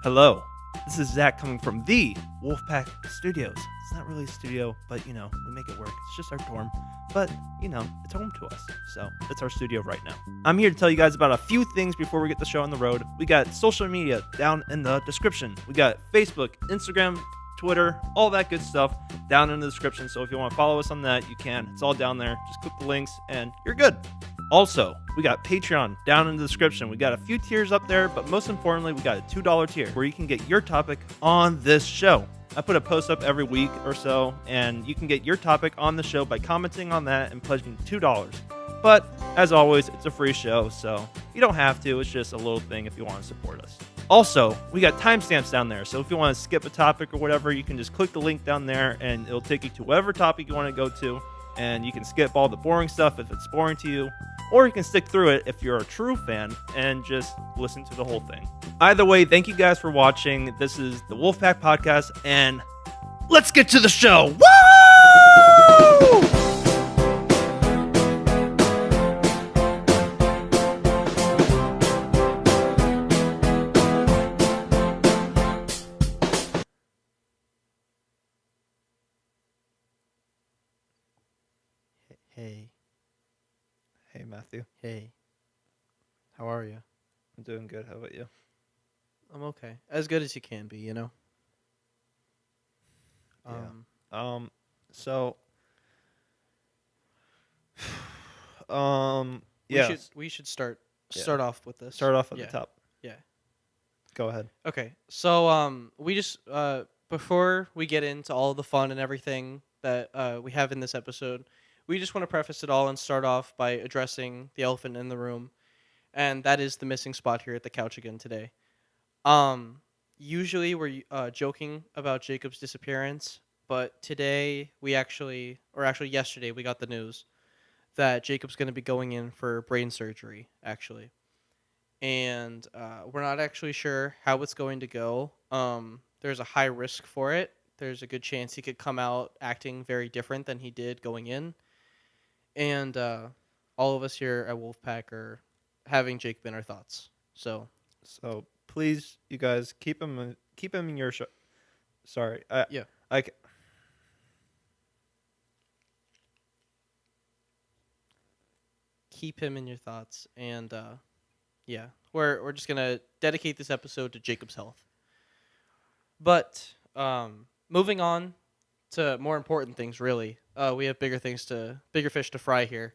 Hello, this is Zach coming from the Wolfpack Studios. It's not really a studio, but we make it work. It's just our dorm, but it's home to us. So it's our studio right now. I'm here to tell you guys about a few things before we get the show on the road. We got social media down in the description. We got Facebook, Instagram, Twitter, all that good stuff down in the description. So if you want to follow us on that, you can. It's all down there. Just click the links and you're good. Also, we got Patreon down in the description. We got a few tiers up there, but most importantly, we got a $2 tier where you can get your topic on this show. I put a post up every week or so, and you can get your topic on the show by commenting on that and pledging $2. But, as always, it's a free show, so you don't have to. It's just a little thing if you want to support us. Also, we got timestamps down there, so if you want to skip a topic or whatever, you can just click the link down there, and it'll take you to whatever topic you want to go to, and you can skip all the boring stuff if it's boring to you, or you can stick through it if you're a true fan and just listen to the whole thing. Either way, thank you guys for watching. This is the Wolfpack Podcast, and let's get to the show. Woo! Hey, Matthew. Hey. How are you? I'm doing good. How about you? I'm okay. As good as you can be, you know? So... yeah. We should start off with this. Start off at the top. Yeah. Go ahead. Okay. So, we just, before we get into all the fun and everything that we have in this episode, we just want to preface it all and start off by addressing the elephant in the room, and that is the missing spot here at the couch again today. Usually we're joking about Jacob's disappearance, but today yesterday we got the news that Jacob's going to be going in for brain surgery, actually. And we're not actually sure how it's going to go. There's a high risk for it. There's a good chance he could come out acting very different than he did going in. And all of us here at Wolfpack are having Jacob in our thoughts. So please, you guys, keep him in your show. Sorry. Keep him in your thoughts, and we're just gonna dedicate this episode to Jacob's health. But moving on to more important things, really. We have bigger fish to fry here.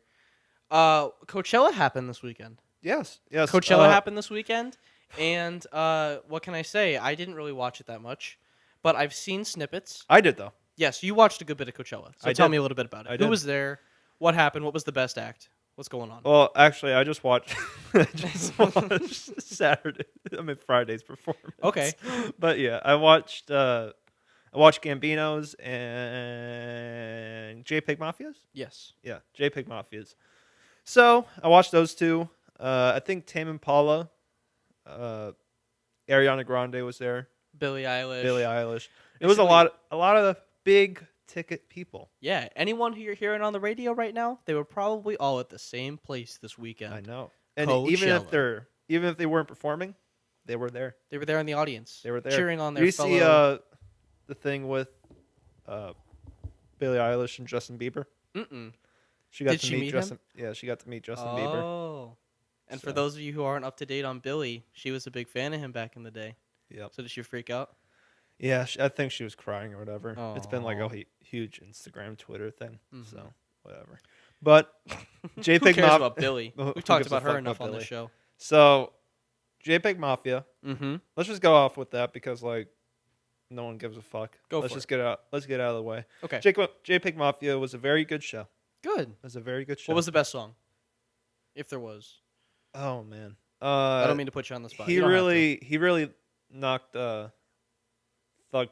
Coachella happened this weekend. Yes. Coachella happened this weekend, and what can I say? I didn't really watch it that much, but I've seen snippets. I did, though. Yes, you watched a good bit of Coachella, so tell me a little bit about it. Who was there? What happened? What was the best act? What's going on? Well, actually, I just watched Friday's performance. Okay. But yeah, I watched Gambino's and JPEGMAFIA's? Yes. Yeah, JPEGMAFIA's. So, I watched those two. I think Tame Impala, Ariana Grande was there. Billie Eilish. It was a lot of big ticket people. Yeah, anyone who you're hearing on the radio right now, they were probably all at the same place this weekend. I know. And Coachella. even if they weren't performing, they were there. They were there in the audience. They were there cheering on their fellow. You see the thing with Billie Eilish and Justin Bieber? Mm-mm. Did she meet Justin? Yeah, she got to meet Justin Bieber. Oh. And for those of you who aren't up to date on Billie, she was a big fan of him back in the day. Yep. So did she freak out? Yeah, I think she was crying or whatever. Aww. It's been like a huge Instagram, Twitter thing. Mm-hmm. So, whatever. But JPEG Who cares about Billie? We've talked about her enough on the show. So, JPEGMAFIA. Mm-hmm. Let's just go off with that because, no one gives a fuck. Let's get out of the way. Okay. JPEGMAFIA was a very good show. Good. It was a very good show. What was the best song? If there was. Oh, man. I don't mean to put you on the spot. He really knocked Thug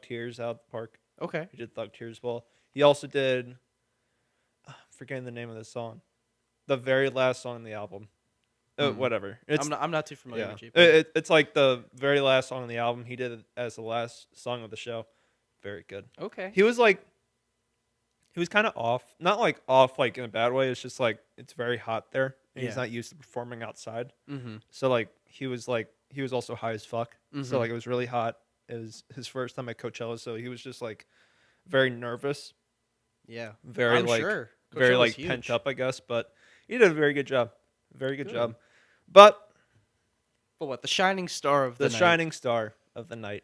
Tears out of the park. Okay. He did Thug Tears well. He also did... I'm forgetting the name of the song. The very last song on the album. Whatever. I'm not too familiar with JP. It's like the very last song on the album. He did it as the last song of the show. Very good. Okay. He was kind of off. Not off in a bad way. It's just it's very hot there. And he's not used to performing outside. Mm-hmm. So he was he was also high as fuck. So like it was really hot. It was his first time at Coachella, so he was just like very nervous. Yeah. Very I'm like sure. very Coachella's like huge. pent up, I guess. But he did a very good job. Very good Good. job. But But what? The shining star of the night, shining star of the night,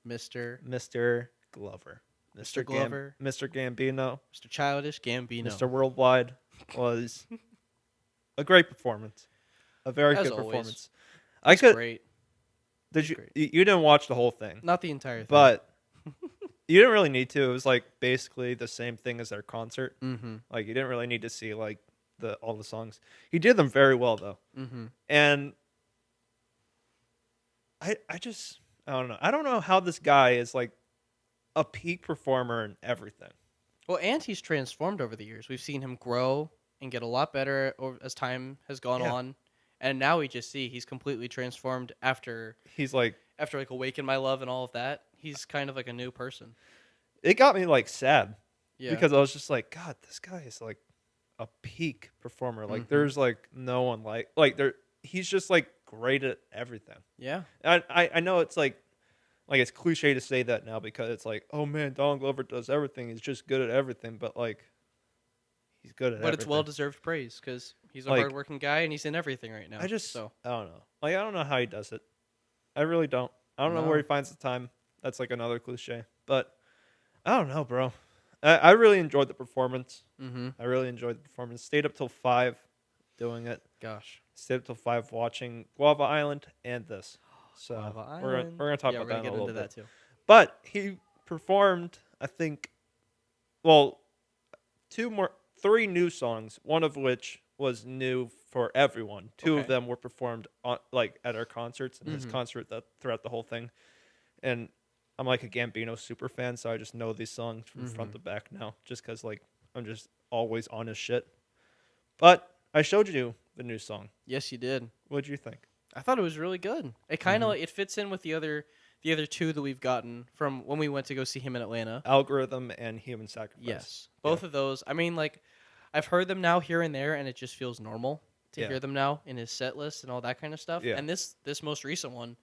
Mr. Mr. Glover, Mr. Glover, Mr. Gambino, Mr. Childish, Gambino. Mr. Worldwide was a great performance. A very As good always. performance. That's great. Did you? Great. You didn't watch the whole thing, Not the entire thing. but you didn't really need to. It was like basically the same thing as their concert. Mm-hmm. Like you didn't really need to see like all the songs. He did them very well though, Mm-hmm. and I don't know. I don't know how this guy is like a peak performer in everything. Well, and he's transformed over the years. We've seen him grow and get a lot better as time has gone on. And now we just see he's completely transformed after He's like Awaken My Love and all of that. He's kind of like a new person. it got me like sad Yeah. because I was just like, God, this guy is like a peak performer. Like there's like no one like there. He's just like great at everything. Yeah. I know it's like it's cliche to say that now because it's like, oh man, Donald Glover does everything. He's just good at everything. But like, he's good at everything. But it's well-deserved praise because he's a Like, hardworking guy and he's in everything right now. I don't know. Like, I don't know how he does it. I really don't. I don't know No. where he finds the time. That's like another cliche. But I don't know, bro. I really enjoyed the performance. Mm-hmm. I really enjoyed the performance. Stayed up till 5 doing it. Gosh. Stayed up till 5 watching Guava Island and this. So Guava we're Island. gonna talk Yeah, about we're gonna that in a get little into bit. that too. But he performed, I think, well, 3 new songs. One of which was new for everyone. 2 of Okay. them were performed on at our concerts and his concert throughout the whole thing. And I'm like a Gambino super fan, so I just know these songs from front to back now, just because like I'm just always on his shit. But I showed you the new song. Yes, you did. What'd you think? I thought it was really good. It kind of it fits in with the other 2 that we've gotten from when we went to go see him in Atlanta. Algorithm and Human Sacrifice. Yes, both of those. I mean, like, I've heard them now here and there, and it just feels normal to hear them now in his set list and all that kind of stuff. Yeah. And this most recent one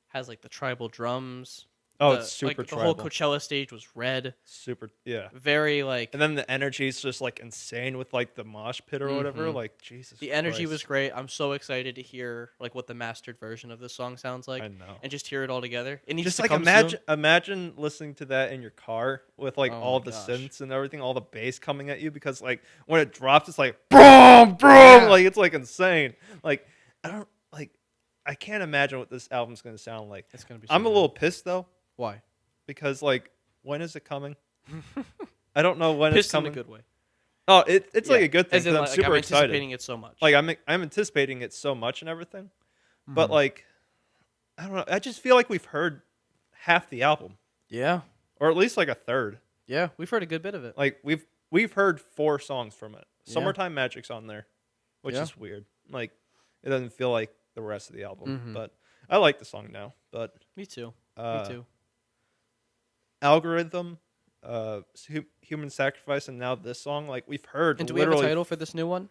has like the tribal drums. Oh, it's super like, tribal. The whole Coachella stage was red. Super, yeah. Very like And then the energy is just like insane with like the mosh pit or whatever. Like Jesus. the energy Christ. was great. I'm so excited to hear like what the mastered version of this song sounds like. I know. And just hear it all together. It needs Just to like come imagine listening to that in your car with like Oh all my the gosh. synths and everything, all the bass coming at you because like when it drops, it's like boom, boom, Yeah. like it's like insane. Like I can't imagine what this album's gonna sound like. It's gonna be. So I'm a good. little pissed though Why? because like when is it coming? I don't know when Pissed it's in coming. a good way. Oh, it's like Yeah. a good thing. As in, 'Cause I'm like, super I'm excited. anticipating it so much. Like I'm anticipating it so much and everything, but Mm-hmm. like I don't know. I just feel like we've heard half the album, yeah, or at least like a third. yeah, we've heard a good bit of it. Like we've heard 4 songs from it. Yeah. Summertime Magic's on there, which Yeah. is weird. Like it doesn't feel like the rest of the album, Mhm. but I like the song now. But Me too. uh, Me too. Algorithm, Human Sacrifice, and now this song. Like we've heard. And do we have a literally- title for this new one?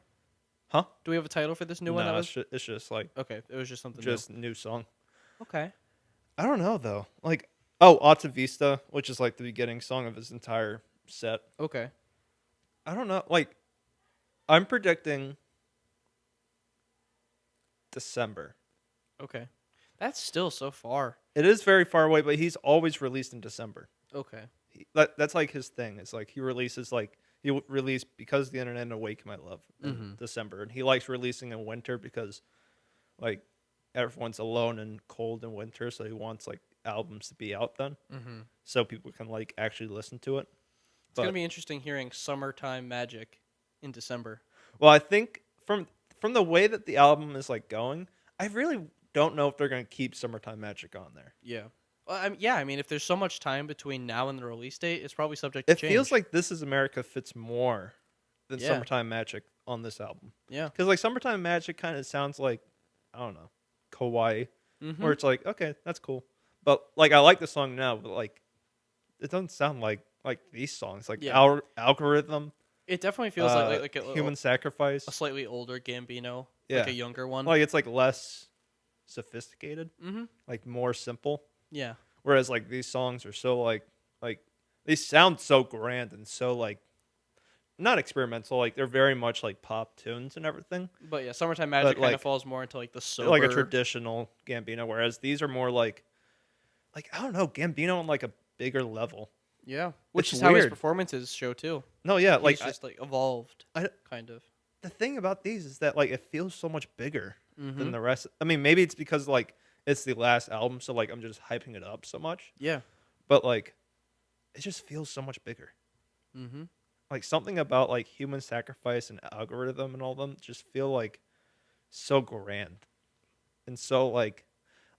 Huh? Do we have a title for this new one? No, That was it's just like okay. It was just something. just new song. New. Okay. I don't know though. Like Alta Vista, which is like the beginning song of his entire set. Okay. I don't know. Like I'm predicting December. Okay. That's still so far. It is very far away, but he's always released in December. Okay. That's like his thing. It's like he releases he released Because of the Internet and Awaken My Love in December, and he likes releasing in winter because like everyone's alone and cold in winter, so he wants like albums to be out then, so people can like actually listen to it. It's gonna be interesting hearing "Summertime Magic" in December. Well, I think from the way that the album is like going, I really don't know if they're gonna keep Summertime Magic on there. Yeah. Well, yeah. I mean, if there's so much time between now and the release date, it's probably subject to It change. feels like This Is America fits more than Yeah. Summertime Magic on this album. yeah. Because like Summertime Magic kind of sounds like, I don't know, kawaii, Mm-hmm. where it's like, okay, that's cool. But like I like the song now, but like it doesn't sound like these songs. Like Yeah. Algorithm, It definitely feels like a Human Sacrifice. a slightly older Gambino, Yeah. like a younger one. Like it's like less sophisticated, Mm-hmm. like more simple. Yeah. Whereas like these songs are so like they sound so grand and so like not experimental. Like they're very much like pop tunes and everything. But yeah, Summertime Magic kind like, of falls more into like the They're like a sober. traditional Gambino, whereas these are more like I don't know, Gambino on like a bigger level. Yeah, which It's is how his weird. performances show too. No, yeah, He's like just like evolved, I- kind of. the thing about these is that like it feels so much bigger Mm-hmm. than the rest. I mean, maybe it's because like it's the last album, so like I'm just hyping it up so much. Yeah. But like it just feels so much bigger. Mm-hmm. Like something about like human sacrifice and algorithm and all them just feel like so grand. And so like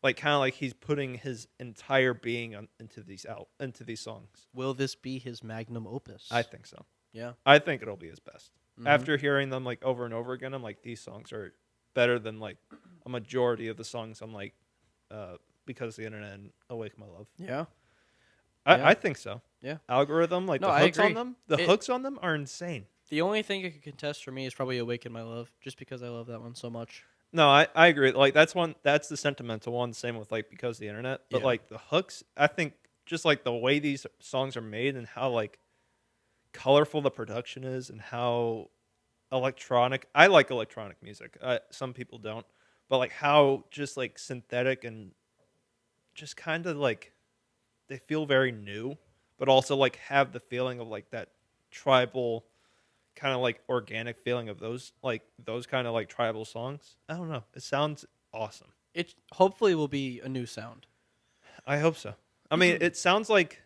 kind of like he's putting his entire being into these songs. Will this be his magnum opus? I think so. Yeah. I think it'll be his best. Mhm. After hearing them like over and over again, I'm like, these songs are better than like a majority of the songs on like Because the Internet and Awake My Love. Yeah. Yeah. I think so. Yeah. Algorithm, like No, the I hooks on agree. them, the hooks on them are insane. The only thing it could contest for me is probably Awaken My Love, just because I love that one so much. No, I agree. Like that's the sentimental one. Same with like Because the Internet. But Yeah. like the hooks, I think just like the way these songs are made and how like colorful the production is and how electronic. I like electronic music. Some people don't, but like how just like synthetic and just kind of like they feel very new, but also like have the feeling of like that tribal kind of like organic feeling of those kind of like tribal songs. I don't know. It sounds awesome. It hopefully will be a new sound. I hope so. I mean, it sounds like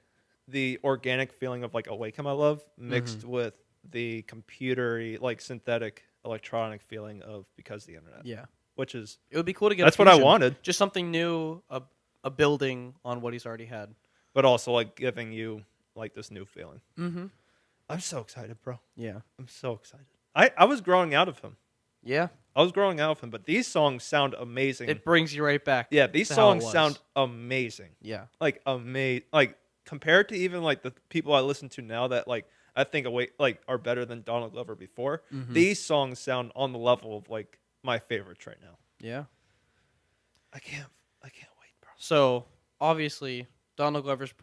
the organic feeling of like Awaken My Love mixed with the computery, like synthetic electronic feeling of Because the Internet. Yeah. Which is It would be cool to get that's a what I fusion. wanted, Just something new, a building on what he's already had. but also like giving you like this new feeling. Mm-hmm. I'm so excited, bro. Yeah. I'm so excited. I was growing out of him. Yeah. I was growing out of him, but these songs sound amazing. It brings you right back. Yeah, these to how it songs was. sound amazing. Yeah. Like like compared to even like the people I listen to now that like I think are better than Donald Glover before. Mhm. These songs sound on the level of like my favorites right now. Yeah. I can't wait, bro. So obviously, Donald Glover's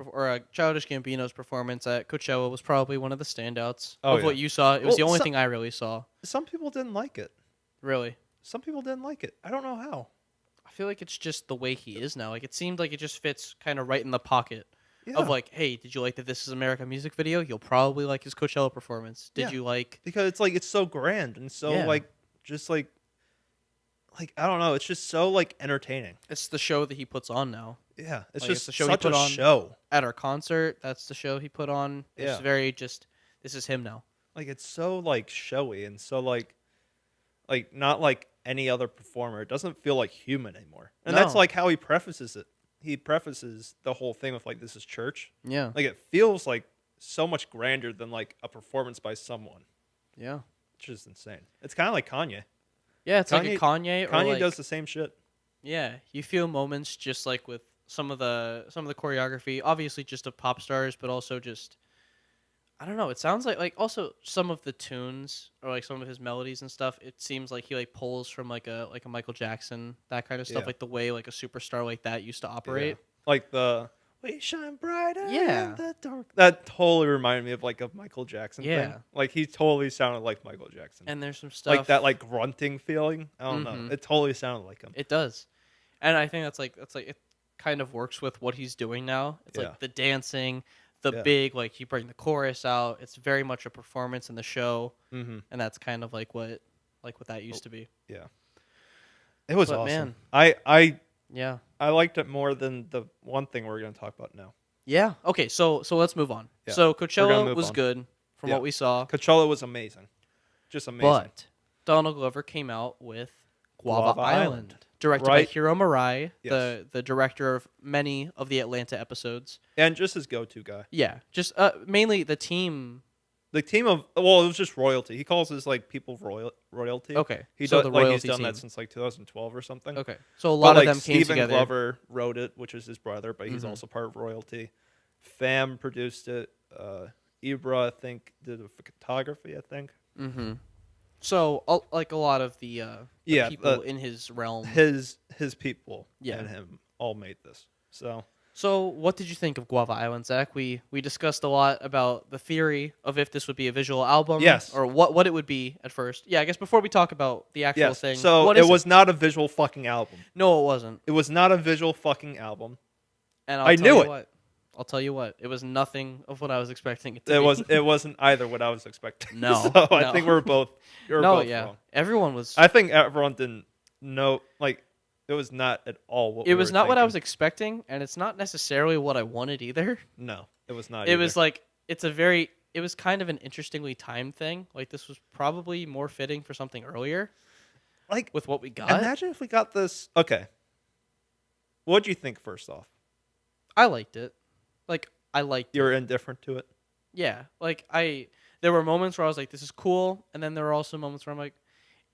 Childish Gambino's performance at Coachella was probably one of the standouts of what you saw. It was the only thing I really saw. Some people didn't like it. Really, Some people didn't like it. I don't know how. I feel like it's just the way he is now. Like it seemed like it just fits kind of right in the pocket Yeah. of like, hey, did you like the This Is America music video? You'll probably like his Coachella performance. Did Yeah. you like? Because it's like it's so grand and so Yeah. like just like I don't know. It's just so like entertaining. It's the show that he puts on now. Yeah, it's Like, just it's the show he such put a on. show. At our concert, that's the show he put on. It's Yeah. very just. This is him now. Like it's so like showy and so like not like any other performer. It doesn't feel like human anymore. And that's No. like how he prefaces it. He prefaces the whole thing with like this is church. Yeah. Like it feels like so much grander than like a performance by someone. Yeah. Which is insane. It's kind of like Kanye. Yeah, it's like a Kanye. Kanye or like, does the same shit. Yeah, you feel moments just like with some of the choreography, obviously just of pop stars, but also just I don't know. It sounds like also some of the tunes or like some of his melodies and stuff. It seems like he like pulls from like a Michael Jackson, that kind of stuff, Yeah. like the way like a superstar like that used to operate. Yeah. Like the we shine brighter Yeah. in the dark. That totally reminded me of like a Michael Jackson Yeah. thing. Like he totally sounded like Michael Jackson. And there's some stuff like that like grunting feeling. I don't know. Mhm. It totally sounded like him. It does, and I think that's like it kind of works with what he's doing now. It's Yeah. like the dancing, the Yeah. big like you bring the chorus out. It's very much a performance in the show, Mm-hmm. and that's kind of like what that used to be. Yeah. It was But, awesome. man. Yeah. I liked it more than the one thing we're going to talk about now. Yeah. Okay. So let's move on. Yeah, So we're gonna Coachella move was on. good from Yeah. what we saw, Coachella was amazing. Just amazing. but Donald Glover came out with Guava, Guava Island, Island. directed by Right. Hiro Murai, Yes. the director of many of the Atlanta episodes. And just his go-to guy. Yeah. Just mainly the team. The team of it was just royalty. He calls his like people royalty. Okay. He so does the like he's royalty done team. that since like 2012 or something. Okay. So a But, lot like, of them came Steven together. Glover wrote it, which is his brother, but he's Mhm. also part of royalty. Fam produced it. Ibra, I think, did the photography. I think. Mm-hmm. So like a lot of the Yeah, people in his realm. his people Yeah. and him all made this. So what did you think of Guava Island, Zach? We discussed a lot about the theory of if this would be a visual album, Yes. or what it would be at first. Yeah, I guess before we talk about the actual yes. thing, So what it is was not a visual fucking album. No, it wasn't. It was not a visual fucking album. And I tell knew you it. What. I'll tell you what. It was nothing of what I was expecting it to It be. wasn't either what I was expecting. No, So I no. think we're both both wrong. Everyone was. I think everyone didn't know, like, it was not at all what It we was were not what I was thinking. expecting, and it's not necessarily what I wanted either. No, it was not It either. was like it was kind of an interestingly timed thing. Like this was probably more fitting for something earlier. Like, with what we got. Imagine if we got this. Okay. What'd you think first off? I liked it. Like I liked You were indifferent to it? Yeah. Like there were moments where I was like, this is cool, and then there were also moments where I'm like,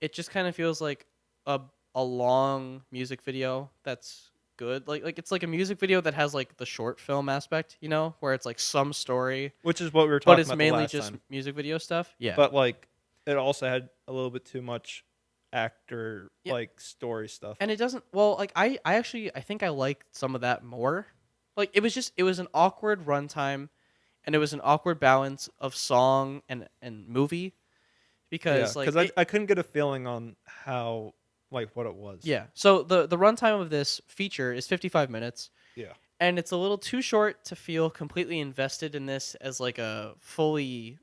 it just kind of feels like a long music video that's good. Like it's like a music video that has like the short film aspect, you know, where it's like some story. Which is what we were talking about. But it's about mainly last just time. music video stuff. Yeah. But like it also had a little bit too much actor like story stuff. And it doesn't like I actually I think I liked some of that more. Like it was an awkward runtime, and it was an awkward balance of song and movie, because I couldn't get a feeling on how like what it was. Yeah. So the runtime of this feature is 55 minutes. Yeah. And it's a little too short to feel completely invested in this as like a fully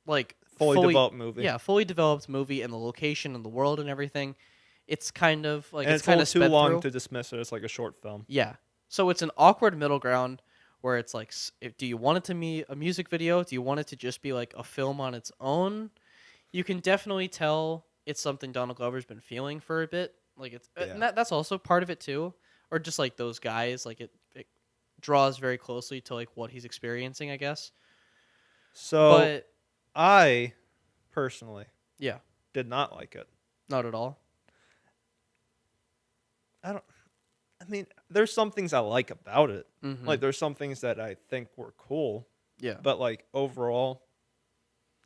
developed movie. Yeah, fully developed movie, and the location and the world and everything. It's kind of like and it's kind of too long to dismiss it as like a short film. Yeah. So it's an awkward middle ground where it's like, do you want it to be a music video? Do you want it to just be like a film on its own? You can definitely tell it's something Donald Glover's been feeling for a bit. Like it's and that's also part of it too, or just like those guys. Like it draws very closely to like what he's experiencing, I guess. So, but I personally, yeah, did not like it. Not at all. I mean, there's some things I like about it. Mm-hmm. Like, there's some things that I think were cool. Yeah. But, like, overall,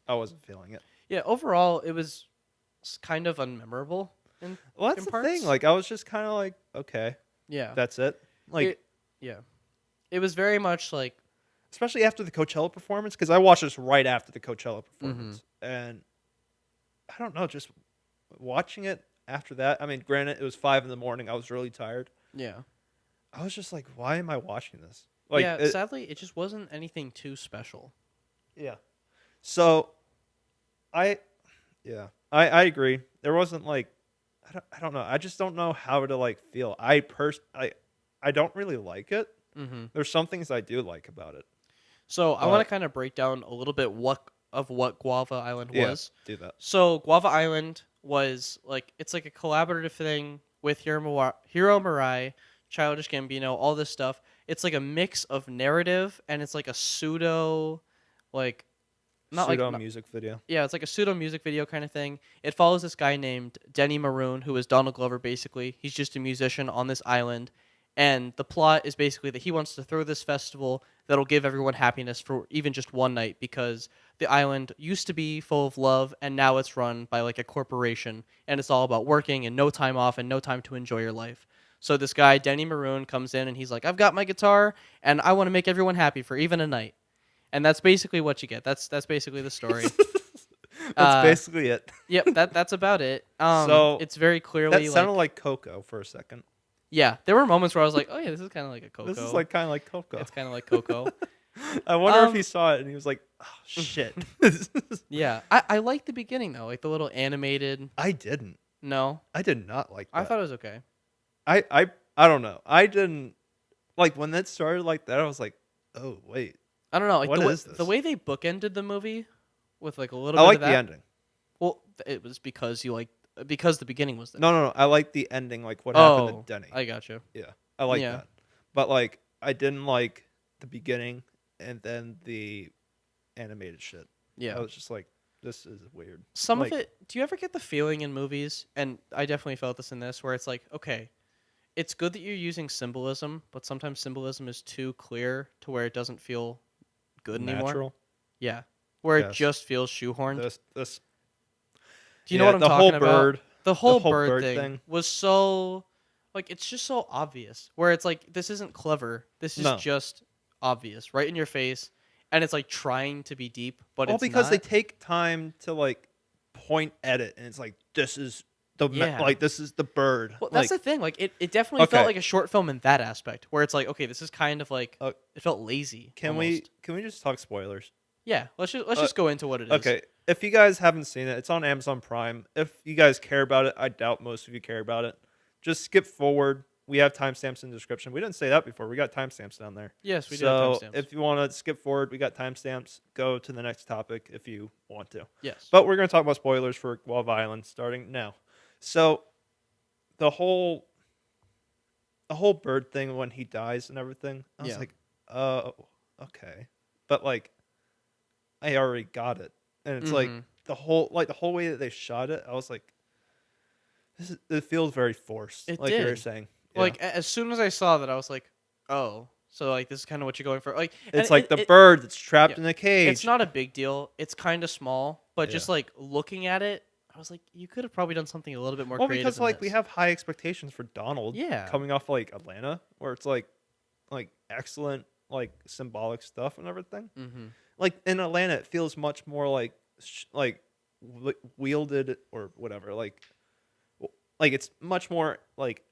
I wasn't feeling it. Yeah, overall, it was kind of unmemorable. Well, that's the thing. Like, I was just kind of like, okay. Yeah. That's it. Like, it was very much like... Especially after the Coachella performance, because I watched this right after the Coachella performance. Mm-hmm. And, I don't know, just watching it after that. I mean, granted, it was 5 a.m. I was really tired. Yeah. I was just like, why am I watching this? Like, yeah, sadly, it just wasn't anything too special. Yeah. So, I agree. There wasn't like, I don't know. I just don't know how to like feel. I don't really like it. Mm-hmm. There's some things I do like about it. So I want to kind of break down a little bit what Guava Island was. Do that. So Guava Island was like, it's like a collaborative thing with Hiro Murai, Childish Gambino, all this stuff. It's like a mix of narrative, and it's like a pseudo, like, music video. Yeah, it's like a pseudo music video kind of thing. It follows this guy named Denny Maroon, who is Donald Glover, basically. He's just a musician on this island. And the plot is basically that he wants to throw this festival that'll give everyone happiness for even just one night, because the island used to be full of love, and now it's run by like a corporation, and it's all about working and no time off and no time to enjoy your life. So this guy, Denny Maroon, comes in and he's like, I've got my guitar and I want to make everyone happy for even a night. And that's basically what you get. That's basically the story. That's basically it. Yep, that's about it. So it's very clearly that sounded like Coco for a second. Yeah, there were moments where I was like, oh yeah, this is kind of like a Coco. This is like kind of like Coco. It's kind of like Coco. I wonder if he saw it and he was like, oh shit. Yeah, I liked the beginning though, like the little animated. I didn't. No, I did not like that. I thought it was okay. I don't know. I didn't like when that started like that. I was like, oh wait. I don't know. Like what is this? The way they bookended the movie with like a little bit I like of that. the ending. Well, it was because because the beginning was there. No. I like the ending, like what happened to Denny. I got you. Yeah, I like that. But like, I didn't like the beginning and then the animated shit. Yeah, I was just like, this is weird. Some of it. Do you ever get the feeling in movies, and I definitely felt this in this, where it's like, okay, it's good that you're using symbolism, but sometimes symbolism is too clear to where it doesn't feel good anymore. Natural. Yeah, where it just feels shoehorned. Do you know what I'm the talking whole bird, about? The whole bird bird thing. thing was so like it's just so obvious. Where it's like this isn't clever. This is No. just obvious, right in your face, and it's like trying to be deep, but Well, it's because they not. take time to like point at it, and it's like this is Yeah. this is the bird. Well, Like that's the thing. Like it definitely felt okay, like a short film in that aspect, where it's like, okay, this is kind of like uh, it felt lazy. can almost. we just talk spoilers? Yeah, let's Uh, just go into what it is. Okay, if you guys haven't seen it, it's on Amazon Prime. If you guys care about it, I doubt most of you care about it. Just skip forward. We have timestamps in the description. We didn't say that before. We got timestamps down there. Yes, we do have So timestamps. if you want to skip forward, we got timestamps. Go to the next topic if you want to. Yes. But we're going to talk about spoilers for Guava Island starting now. So the whole bird thing when he dies and everything, I was Yeah. like, oh, okay. But like, I already got it, and it's like Mhm. the whole way that they shot it. I was like, it feels very forced. It like you were did. saying, Like as soon as I saw that, I was like, oh, so like this is kind of what you're going for. Like it's and like the bird that's trapped yeah, in a cage. it's not a big deal. It's kind of small, but just Yeah. like looking at it, I was like, you could have probably done something a little bit more well, creative. because than like we this. have high expectations for Donald. Yeah. coming off like Atlanta, where it's like excellent like symbolic stuff and everything. Mm-hmm. Like in Atlanta, it feels much more like wielded or whatever. Like it's much more like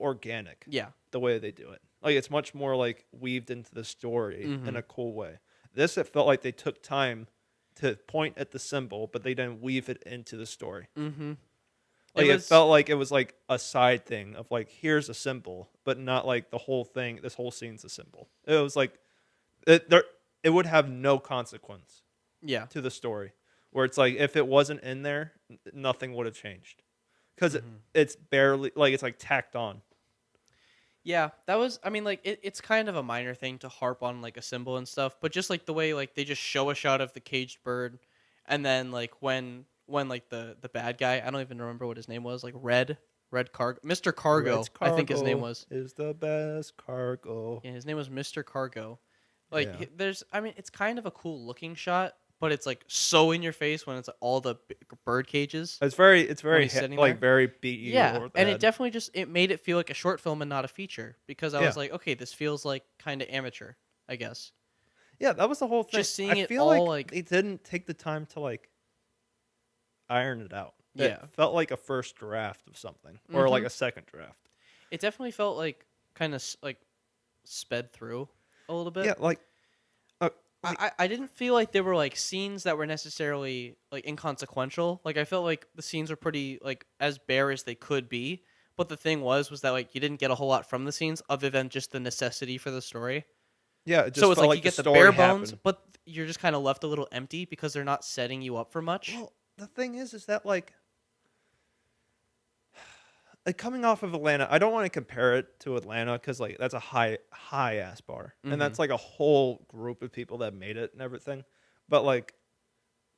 organic. Yeah. The way they do it, like it's much more like weaved into the story in a cool way. This, it felt like they took time to point at the symbol, but they didn't weave it into the story. Mm-hmm. Like it felt like it was like a side thing of like, here's a symbol, but not like the whole thing. This whole scene's a symbol. It was like it would have no consequence Yeah. to the story. Where it's like if it wasn't in there, nothing would have changed because it's barely like it's like tacked on. Yeah, that was. I mean, like it's kind of a minor thing to harp on like a symbol and stuff, but just like the way like they just show a shot of the caged bird, and then like when like the bad guy, I don't even remember what his name was, like Red Cargo, Mr. Cargo, Red's I think his name was. is the best cargo. Yeah, his name was Mr. Cargo. Like Yeah. there's, I mean, it's kind of a cool looking shot, but it's like so in your face when it's all the bird cages. It's very he's sitting like there. very beat you. Yeah, over the and head. it definitely just it made it feel like a short film and not a feature because I was Yeah. like, okay, this feels like kind of amateur, I guess. Yeah, that was the whole thing. Just seeing I it feel all, like they didn't take the time to like iron it out. Yeah. It felt like a first draft of something, or like Mhm. a second draft. It definitely felt like kind of like sped through a little bit. Yeah, like I didn't feel like there were like scenes that were necessarily like inconsequential. Like I felt like the scenes were pretty like as bare as they could be. But the thing was that like you didn't get a whole lot from the scenes other than just the necessity for the story. yeah, it just So it's felt like you get the story bare bones, happened. but you're just kind of left a little empty because they're not setting you up for much. Well, the thing is that like coming off of Atlanta, I don't want to compare it to Atlanta because like that's a high ass bar, and that's like a whole group of people that made it and everything. But like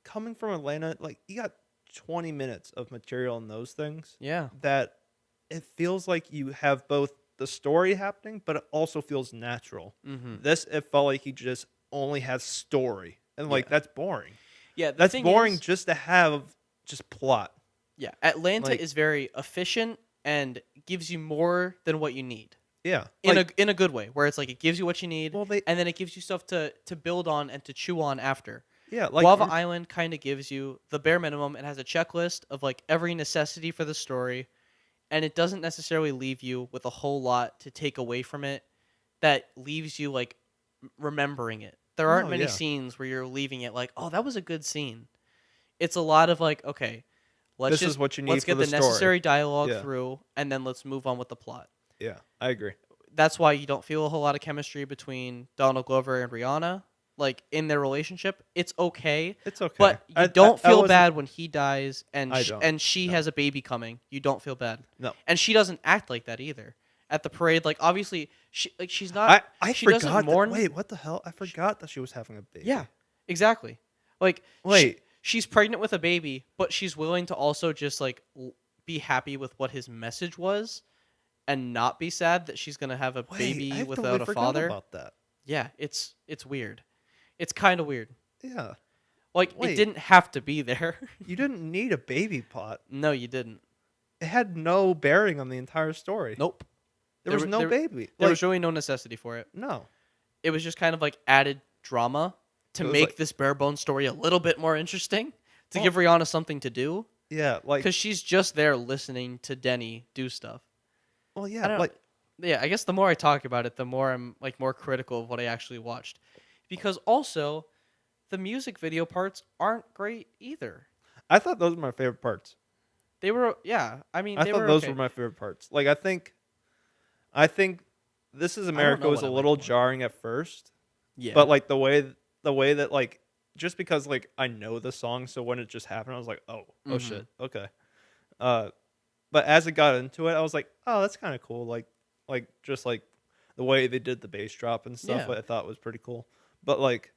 coming from Atlanta, like you got 20 minutes of material in those things Yeah. that it feels like you have both the story happening, but it also feels natural. Mm-hmm. This, it felt like he just only has story, and like Yeah. that's boring. Yeah, the That's thing boring is- just to have just plot. Yeah, Atlanta Like- is very efficient and gives you more than what you need Yeah, in like, a good way, where it's like it gives you what you need, well, they and then it gives you stuff to build on and to chew on after. yeah, like Guava you're- Island kind of gives you the bare minimum. It has a checklist of like every necessity for the story, and it doesn't necessarily leave you with a whole lot to take away from it that leaves you like remembering it. There aren't No, many yeah. scenes where you're leaving it like, oh, that was a good scene. It's a lot of like, okay, let's This just is what you need let's for get the the story. necessary dialogue Yeah. through, and then let's move on with the plot. Yeah, I agree. That's why you don't feel a whole lot of chemistry between Donald Glover and Rihanna. Like in their relationship, it's okay, It's okay, but you I don't feel wasn't- bad when he dies and I don't, and she no. has a baby coming. You don't feel bad. No, And she doesn't act like that either. At the parade, like obviously she's not. I she forgot. doesn't mourn. Wait, what the hell? I forgot that she was having a baby. Yeah, exactly. Like Wait. she's pregnant with a baby, but she's willing to also just like be happy with what his message was, and not be sad that she's gonna have a Wait, baby I without a forgot father. about that. Yeah, it's weird. It's kind of weird. Yeah, Like, Wait. it didn't have to be there. You didn't need a baby plot. No, you didn't. It had no bearing on the entire story. Nope. There was no baby. There was really no necessity for it. No. It was just kind of like added drama to make like, this bare bones story a little bit more interesting, to give Rihanna something to do. Yeah, like, because she's just there listening to Denny do stuff. Well, yeah, like, yeah. I guess the more I talk about it, the more I'm like more critical of what I actually watched, because also, the music video parts aren't great either. I thought those were my favorite parts. They were, yeah. I mean, I they thought were those okay. were my favorite parts. Like, I think This Is America was a little jarring at first. Yeah. But like the way that like just because like I know the song, so when it just happened, I was like, oh shit, okay. But as it got into it, I was like, oh, that's kind of cool. Like just like the way they did the bass drop and stuff, I thought was pretty cool. But like,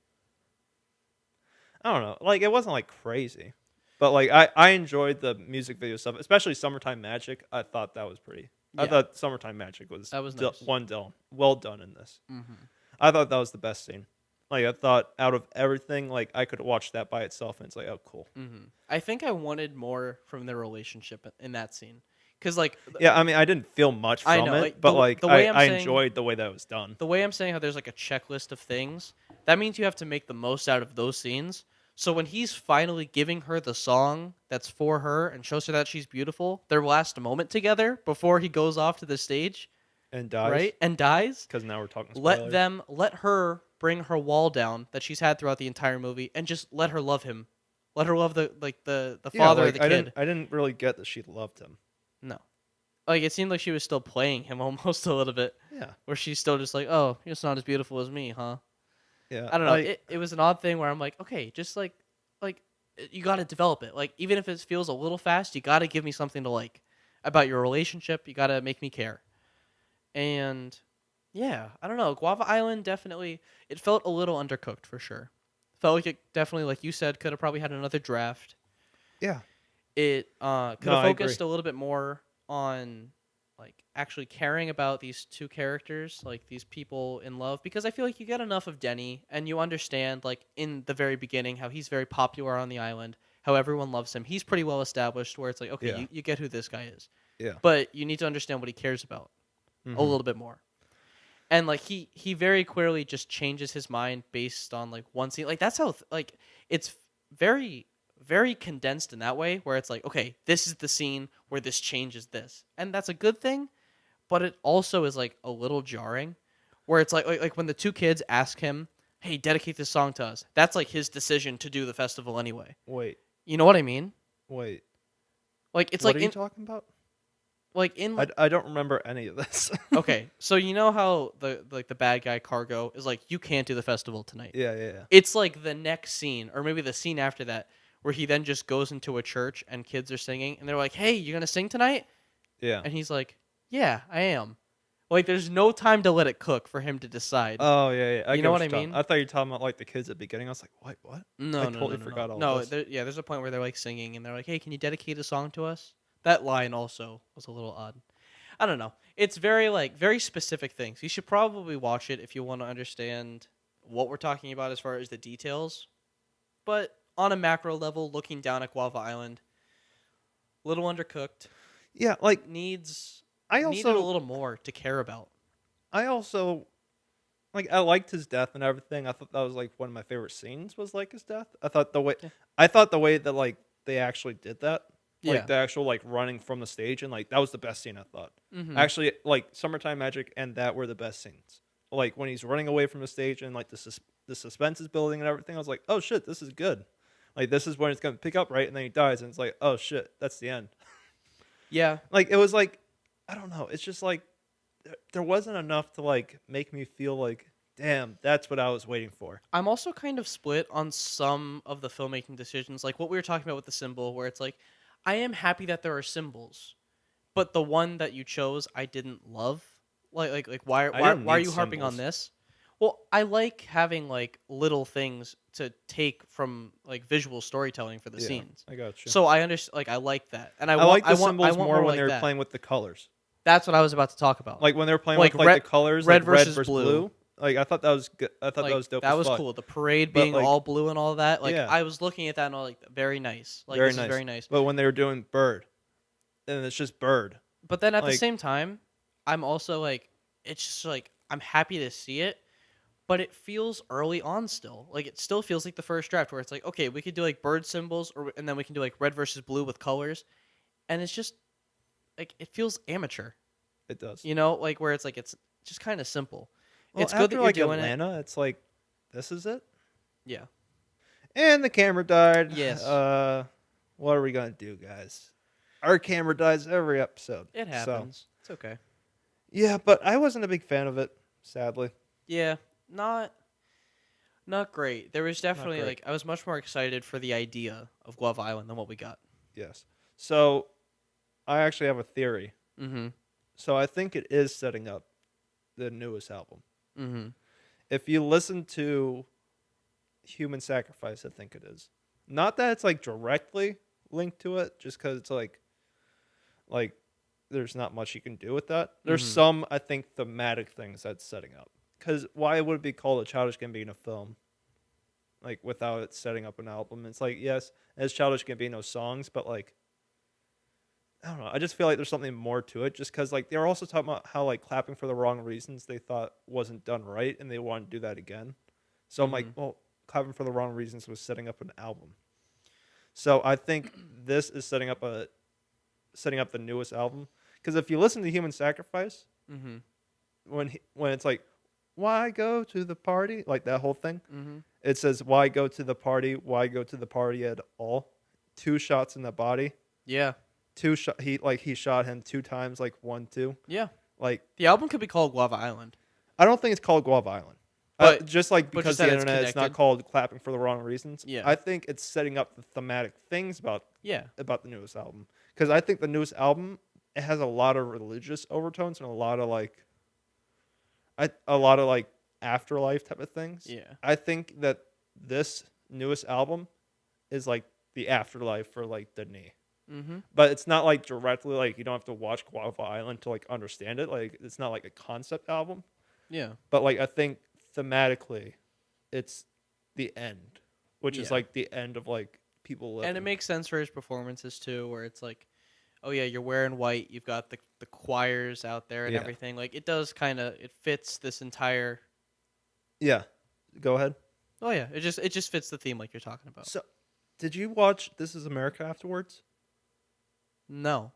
I don't know, like it wasn't like crazy, but like I enjoyed the music video stuff, especially Summertime Magic. I thought that was pretty. Yeah. I thought Summertime Magic was nice. well done in this. Mm-hmm. I thought that was the best scene. Like I thought out of everything, like I could watch that by itself and it's like, oh, cool. Mm-hmm. I think I wanted more from their relationship in that scene, because like I mean, I didn't feel much from it, but I enjoyed the way that was done. The way I'm saying how there's like a checklist of things, that means you have to make the most out of those scenes. So when he's finally giving her the song that's for her and shows her that she's beautiful, their last moment together before he goes off to the stage and dies, right? And dies. Because now we're talking spoilers. Let her bring her wall down that she's had throughout the entire movie, and just let her love him. Let her love the father of the kid. I didn't really get that she loved him. No. Like, it seemed like she was still playing him almost a little bit. Yeah. Where she's still just like, oh, you're just not as beautiful as me, huh? Yeah. I don't know. It was an odd thing where I'm like, okay, just like you got to develop it. Like, even if it feels a little fast, you got to give me something to like about your relationship. You got to make me care. And yeah, I don't know. Guava Island definitely, it felt a little undercooked for sure. Felt like it definitely, like you said, could have probably had another draft. Yeah. It could have focused a little bit more on like actually caring about these two characters, like these people in love, because I feel like you get enough of Denny and you understand like in the very beginning how he's very popular on the island, how everyone loves him. He's pretty well established where it's like, okay, you get who this guy is. Yeah. But you need to understand what he cares about a little bit more. And like he very clearly just changes his mind based on like one scene. Like that's how like it's very very condensed in that way, where it's like, okay, this is the scene where this changes this, and that's a good thing, but it also is like a little jarring, where it's like when the two kids ask him, "Hey, dedicate this song to us." That's like his decision to do the festival anyway. Wait, you know what I mean? Wait, like it's what like are you talking about? Like in I don't remember any of this. Okay, so you know how the bad guy Cargo is like, you can't do the festival tonight. Yeah. It's like the next scene, or maybe the scene after that, where he then just goes into a church and kids are singing and they're like, "Hey, you're gonna sing tonight?" Yeah. And he's like, "Yeah, I am." Like, there's no time to let it cook for him to decide. Oh yeah. You know what I mean? I thought you were talking about like the kids at the beginning. I was like, what? No, I totally forgot all this. There's a point where they're like singing and they're like, "Hey, can you dedicate a song to us?" That line also was a little odd. I don't know. It's very specific things. You should probably watch it if you want to understand what we're talking about as far as the details. But on a macro level, looking down at Guava Island, little undercooked. Yeah, like needed a little more to care about. I also I liked his death and everything. I thought that was like one of my favorite scenes was like his death. I thought the way that like they actually did that. Like the actual like running from the stage, and like that was the best scene I thought. Mm-hmm. Actually, like Summertime Magic and that were the best scenes. Like when he's running away from the stage and like the suspense is building and everything. I was like, oh shit, this is good. Like this is when it's gonna pick up, right? And then he dies, and it's like, oh shit, that's the end. Yeah. Like it was like, I don't know. It's just like there wasn't enough to like make me feel like, damn, that's what I was waiting for. I'm also kind of split on some of the filmmaking decisions, like what we were talking about with the symbol, where it's like, I am happy that there are symbols, but the one that you chose, I didn't love. Like why are you harping on this? Well, I like having like little things to take from like visual storytelling for the scenes. I got you. So I understand. Like I like that, and I like the symbols more when like they were that. Playing with the colors. That's what I was about to talk about. Like when they were playing with the colors, red like versus blue. Like, I thought that was good. I thought Like that was dope. that as was fuck. cool. The parade But, being like, all blue and all that. Like yeah, I was looking at that and all like very nice. Like very this nice. is very nice. But when they were doing Bird, and it's just Bird. But then at the Like, same time, I'm also like, it's just like I'm happy to see it, but it feels early on still. Like it still feels like the first draft where it's like, okay, we could do like bird symbols, and then we can do like red versus blue with colors, and it's just like it feels amateur. it does. You know, like where it's like it's just kind of simple. Well, It's good that after, you're like, doing Atlanta, it's like, this is it. Yeah. And the camera died. Yes. What are we gonna do, guys? Our camera dies every episode. It So, happens. It's okay. yeah, but I wasn't a big fan of it, sadly. Yeah. Not great. There was definitely great. like I was much more excited for the idea of Guava Island than what we got. Yes. So, I actually have a theory. Mm-hmm. So I think it is setting up the newest album. Mm-hmm. If you listen to Human Sacrifice, I think it is. Not that it's like directly linked to it, just because it's like there's not much you can do with that. There's Mhm. some, I think, thematic things that's setting up. Because why would it be called a Childish Gambino film? Like, without it setting up an album. It's like, yes, it's Childish Gambino songs, but like, I don't know. I just feel like there's something more to it, just because like they're also talking about how like clapping for the wrong reasons they thought wasn't done right, and they want to do that again. So I'm like, well, clapping for the wrong reasons was setting up an album. So I think this is setting up the newest album. Because if you listen to Human Sacrifice, Mm-hmm. when it's like, why go to the party, like that whole thing, Mm-hmm. it says, why go to the party? Why go to the party at all? 2 shots in the body. Yeah. He shot him 2 times, like 1, 2. Yeah. Like, The album could be called Guava Island. I don't think it's called Guava Island. But- Just like but because just that the it's internet is not connected. called clapping for the wrong reasons. Yeah. I think it's setting up the thematic things about Yeah. the newest album. Because I think the newest album, it has a lot of religious overtones and a lot of like afterlife type of things. Yeah. I think that this newest album is like the afterlife for like Denis. Mm-hmm. But it's not like directly like you don't have to watch Guava Island to like understand it. Like it's not like a concept album. Yeah. But like I think thematically, it's the end, which is Yeah. like the end of like people living. And it makes sense for his performances too, where it's like, oh yeah, you're wearing white, you've got the choirs out there and Yeah. everything. Like it does it fits this entire. Yeah, go ahead. Oh yeah, it just fits the theme like you're talking about. So, did you watch This Is America afterwards? No.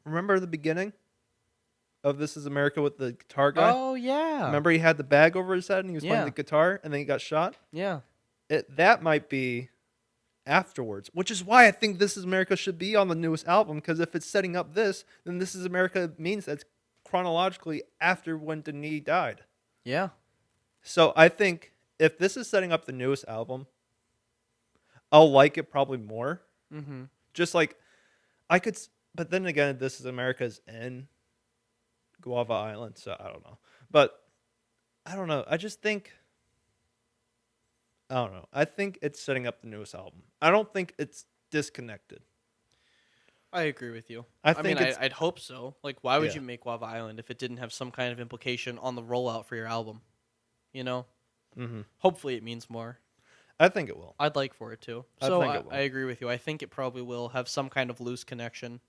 Remember the beginning of This Is America with the guitar guy? Oh yeah. Remember he had the bag over his head and he was Yeah. playing the guitar and then he got shot? Yeah. That might be afterwards, which is why I think This Is America should be on the newest album, because if it's setting up this, then This Is America means that's chronologically after when Denis died. Yeah. So I think if this is setting up the newest album, I'll like it probably more. Mm-hmm. Just like but then again, This Is America's in Guava Island, so I don't know. But I don't know. I don't know. I think it's setting up the newest album. I don't think it's disconnected. I agree with you. I I mean, think I'd hope so. Like, why would Yeah. you make Guava Island if it didn't have some kind of implication on the rollout for your album? You know? Mm-hmm. Hopefully it means more. I think it will. I'd like for it to. I So think it will. I agree with you. I think it probably will have some kind of loose connection,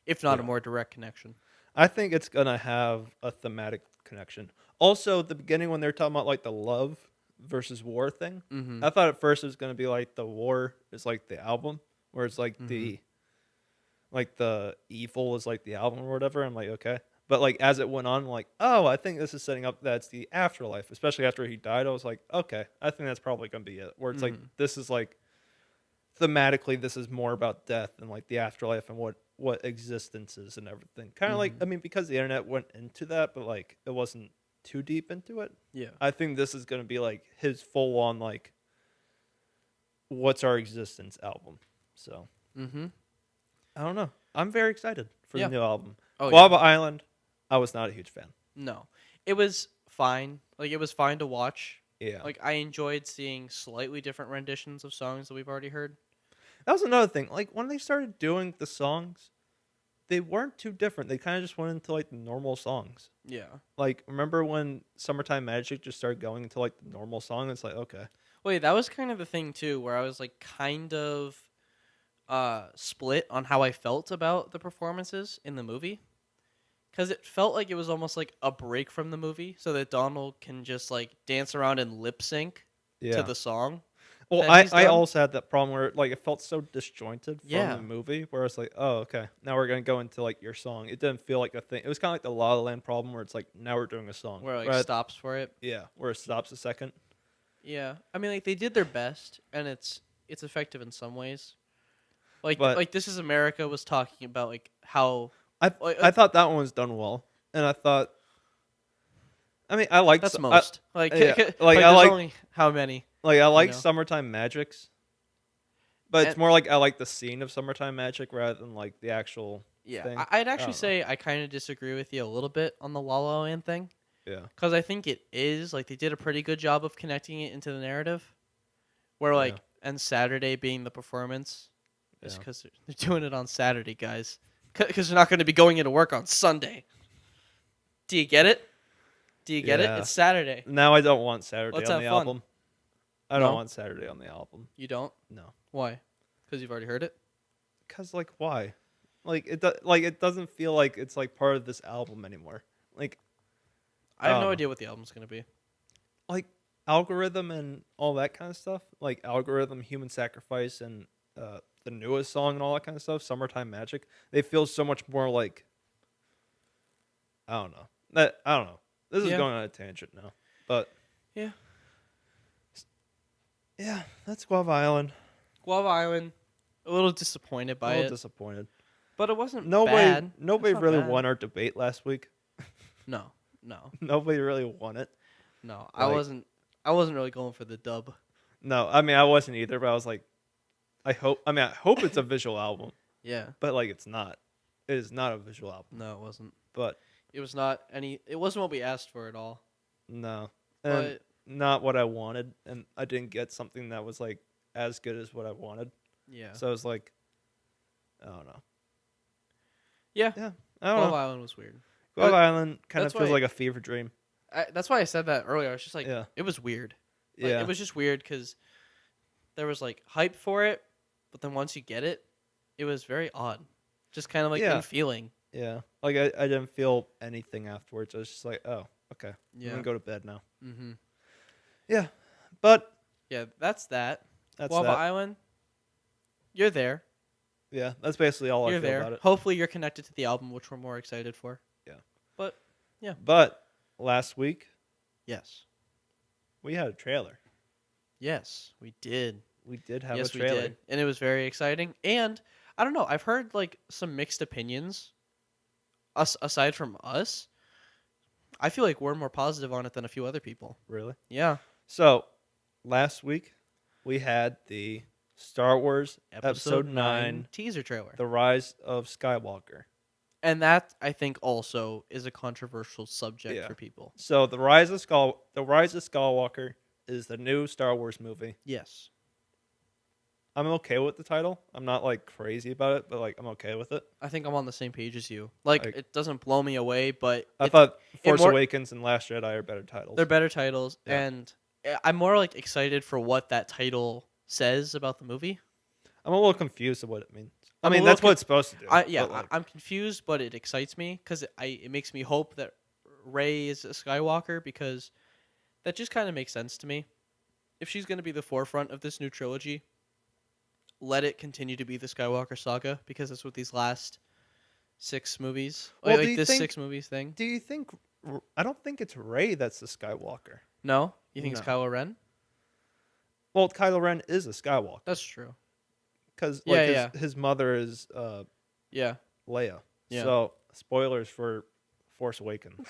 if not a Yeah. more direct connection. I think it's gonna have a thematic connection. Also, at the beginning when they were talking about like the love versus war thing, Mm-hmm. I thought at first it was gonna be like the war is like the album, where it's like Mm-hmm. the evil is like the album or whatever. I'm like, okay. But like as it went on, I'm like, oh, I think this is setting up that's the afterlife, especially after he died. I was like, okay, I think that's probably gonna be it. Where it's like Mhm. this is like thematically, this is more about death and like the afterlife and what existence is and everything. Kind of like, Mhm. I mean, because the internet went into that, but like it wasn't too deep into it. Yeah. I think this is gonna be like his full on like what's our existence album. So Mm-hmm. I don't know. I'm very excited for Yeah. the new album. Oh, Guava Island, I was not a huge fan. No. It was fine. Like, it was fine to watch. Yeah. Like, I enjoyed seeing slightly different renditions of songs that we've already heard. That was another thing. Like when they started doing the songs, they weren't too different. They kind of just went into like the normal songs. Yeah. Like, remember when Summertime Magic just started going into like the normal song? It's like, okay. Wait, that was kind of the thing too, where I was like kind of split on how I felt about the performances in the movie. Because it felt like it was almost like a break from the movie so that Donald can just like dance around and lip sync to the song. Well, that he's I done. also had that problem where like it felt so disjointed from Yeah. the movie, where it's like, oh, okay, now we're gonna go into like your song. It didn't feel like a thing. It was kind of like the La La Land problem, where it's like now we're doing a song, Where it like Right? stops for it. Yeah, where it stops a second. Yeah. I mean, like they did their best, and it's effective in some ways. Like But- This Is America was talking about like how I thought that one was done well, and I thought, I mean, I liked that's I- most like yeah, like like, I there's like- only how many. like I like know? Summertime Magics, but it's And- more like I like the scene of Summertime Magic rather than like the actual Yeah, thing. I'd actually don't know. say I kind of disagree with you a little bit on the La La Land thing. Yeah. Because I think it is like they did a pretty good job of connecting it into the narrative. Where like Yeah. and Saturday being the performance, is Yeah. because they're doing it on Saturday, guys. Because they're not going to be going into work on Sunday. Do you get it? Do you get Yeah. it? It's Saturday. Now I don't want Saturday Let's on have the fun. album. I don't No? want Saturday on the album. You don't? No. Why? Because you've already heard it. Cause like why? Like it it doesn't feel like it's like part of this album anymore. Like I have Oh. no idea what the album's going to be. like Algorithm and all that kind of stuff. Like Algorithm, Human Sacrifice, and the newest song and all that kind of stuff. Summertime Magic. They feel so much more like I don't know. I don't know. This is Yeah. going on a tangent now, but Yeah. yeah, that's Guava Island. Guava Island, a little disappointed A by little it. disappointed. But it wasn't Nobody bad. nobody It's not really bad. won our debate last week. No. Nobody really won it. No. I Like- wasn't really going for the dub. No, I mean I wasn't either, but I was like, I hope it's a visual album, Yeah. but like it's not. It is not a visual album. No, it wasn't. But It was not any. It wasn't what we asked for at all. no, and But not what I wanted, and I didn't get something that was like as good as what I wanted. yeah. So I was like, I don't know. Yeah. Yeah, I don't Guava know. Island was weird. Guava But Island kind of that's feels why- like a fever dream. That's why I said that earlier. I was just like, Yeah. it was weird. Like, Yeah, It was just weird because there was like hype for it, but then once you get it, it was very odd. Just kind of like Yeah. in feeling. yeah. Like I didn't feel anything afterwards. I was just like, oh, okay. I'm Yeah. gonna go to bed now. Mm-hmm. Yeah, but Yeah, that's that. that's Guava that. Island, you're there. Yeah, that's basically all You're I feel there. about it. Hopefully, you're connected to the album, which we're more excited for. But last week Yes. we had a trailer. Yes, we did. We did have Yes, a trailer. we did, and it was very exciting. And I don't know, I've heard like some mixed opinions. Aside from us, I feel like we're more positive on it than a few other people. Really? Yeah. So, last week we had the Star Wars Episode 9, teaser trailer. The Rise of Skywalker. And that I think also is a controversial subject Yeah. for people. So, The Rise of Skywalker is the new Star Wars movie. Yes. I'm okay with the title. I'm not like crazy about it, but like I'm okay with it. I think I'm on the same page as you. Like Like- it doesn't blow me away, but I thought Force more- Awakens and Last Jedi are better titles. they're better titles, Yeah. and I'm more like excited for what that title says about the movie. I'm a little confused of what it means. I I'm a mean, little that's what it's supposed to do. but, like, I'm confused, but it excites me because it makes me hope that Rey is a Skywalker because that just kind of makes sense to me. If she's going to be the forefront of this new trilogy, let it continue to be the Skywalker saga because that's what these last 6 movies, Well, like do you this think- 6 movies thing. do you think? I don't think it's Rey that's the Skywalker. No, you think No. it's Kylo Ren? Well, Kylo Ren is a Skywalker That's true. because Yeah, like yeah. his mother is Yeah. Leia. Yeah. So spoilers for Force Awakens.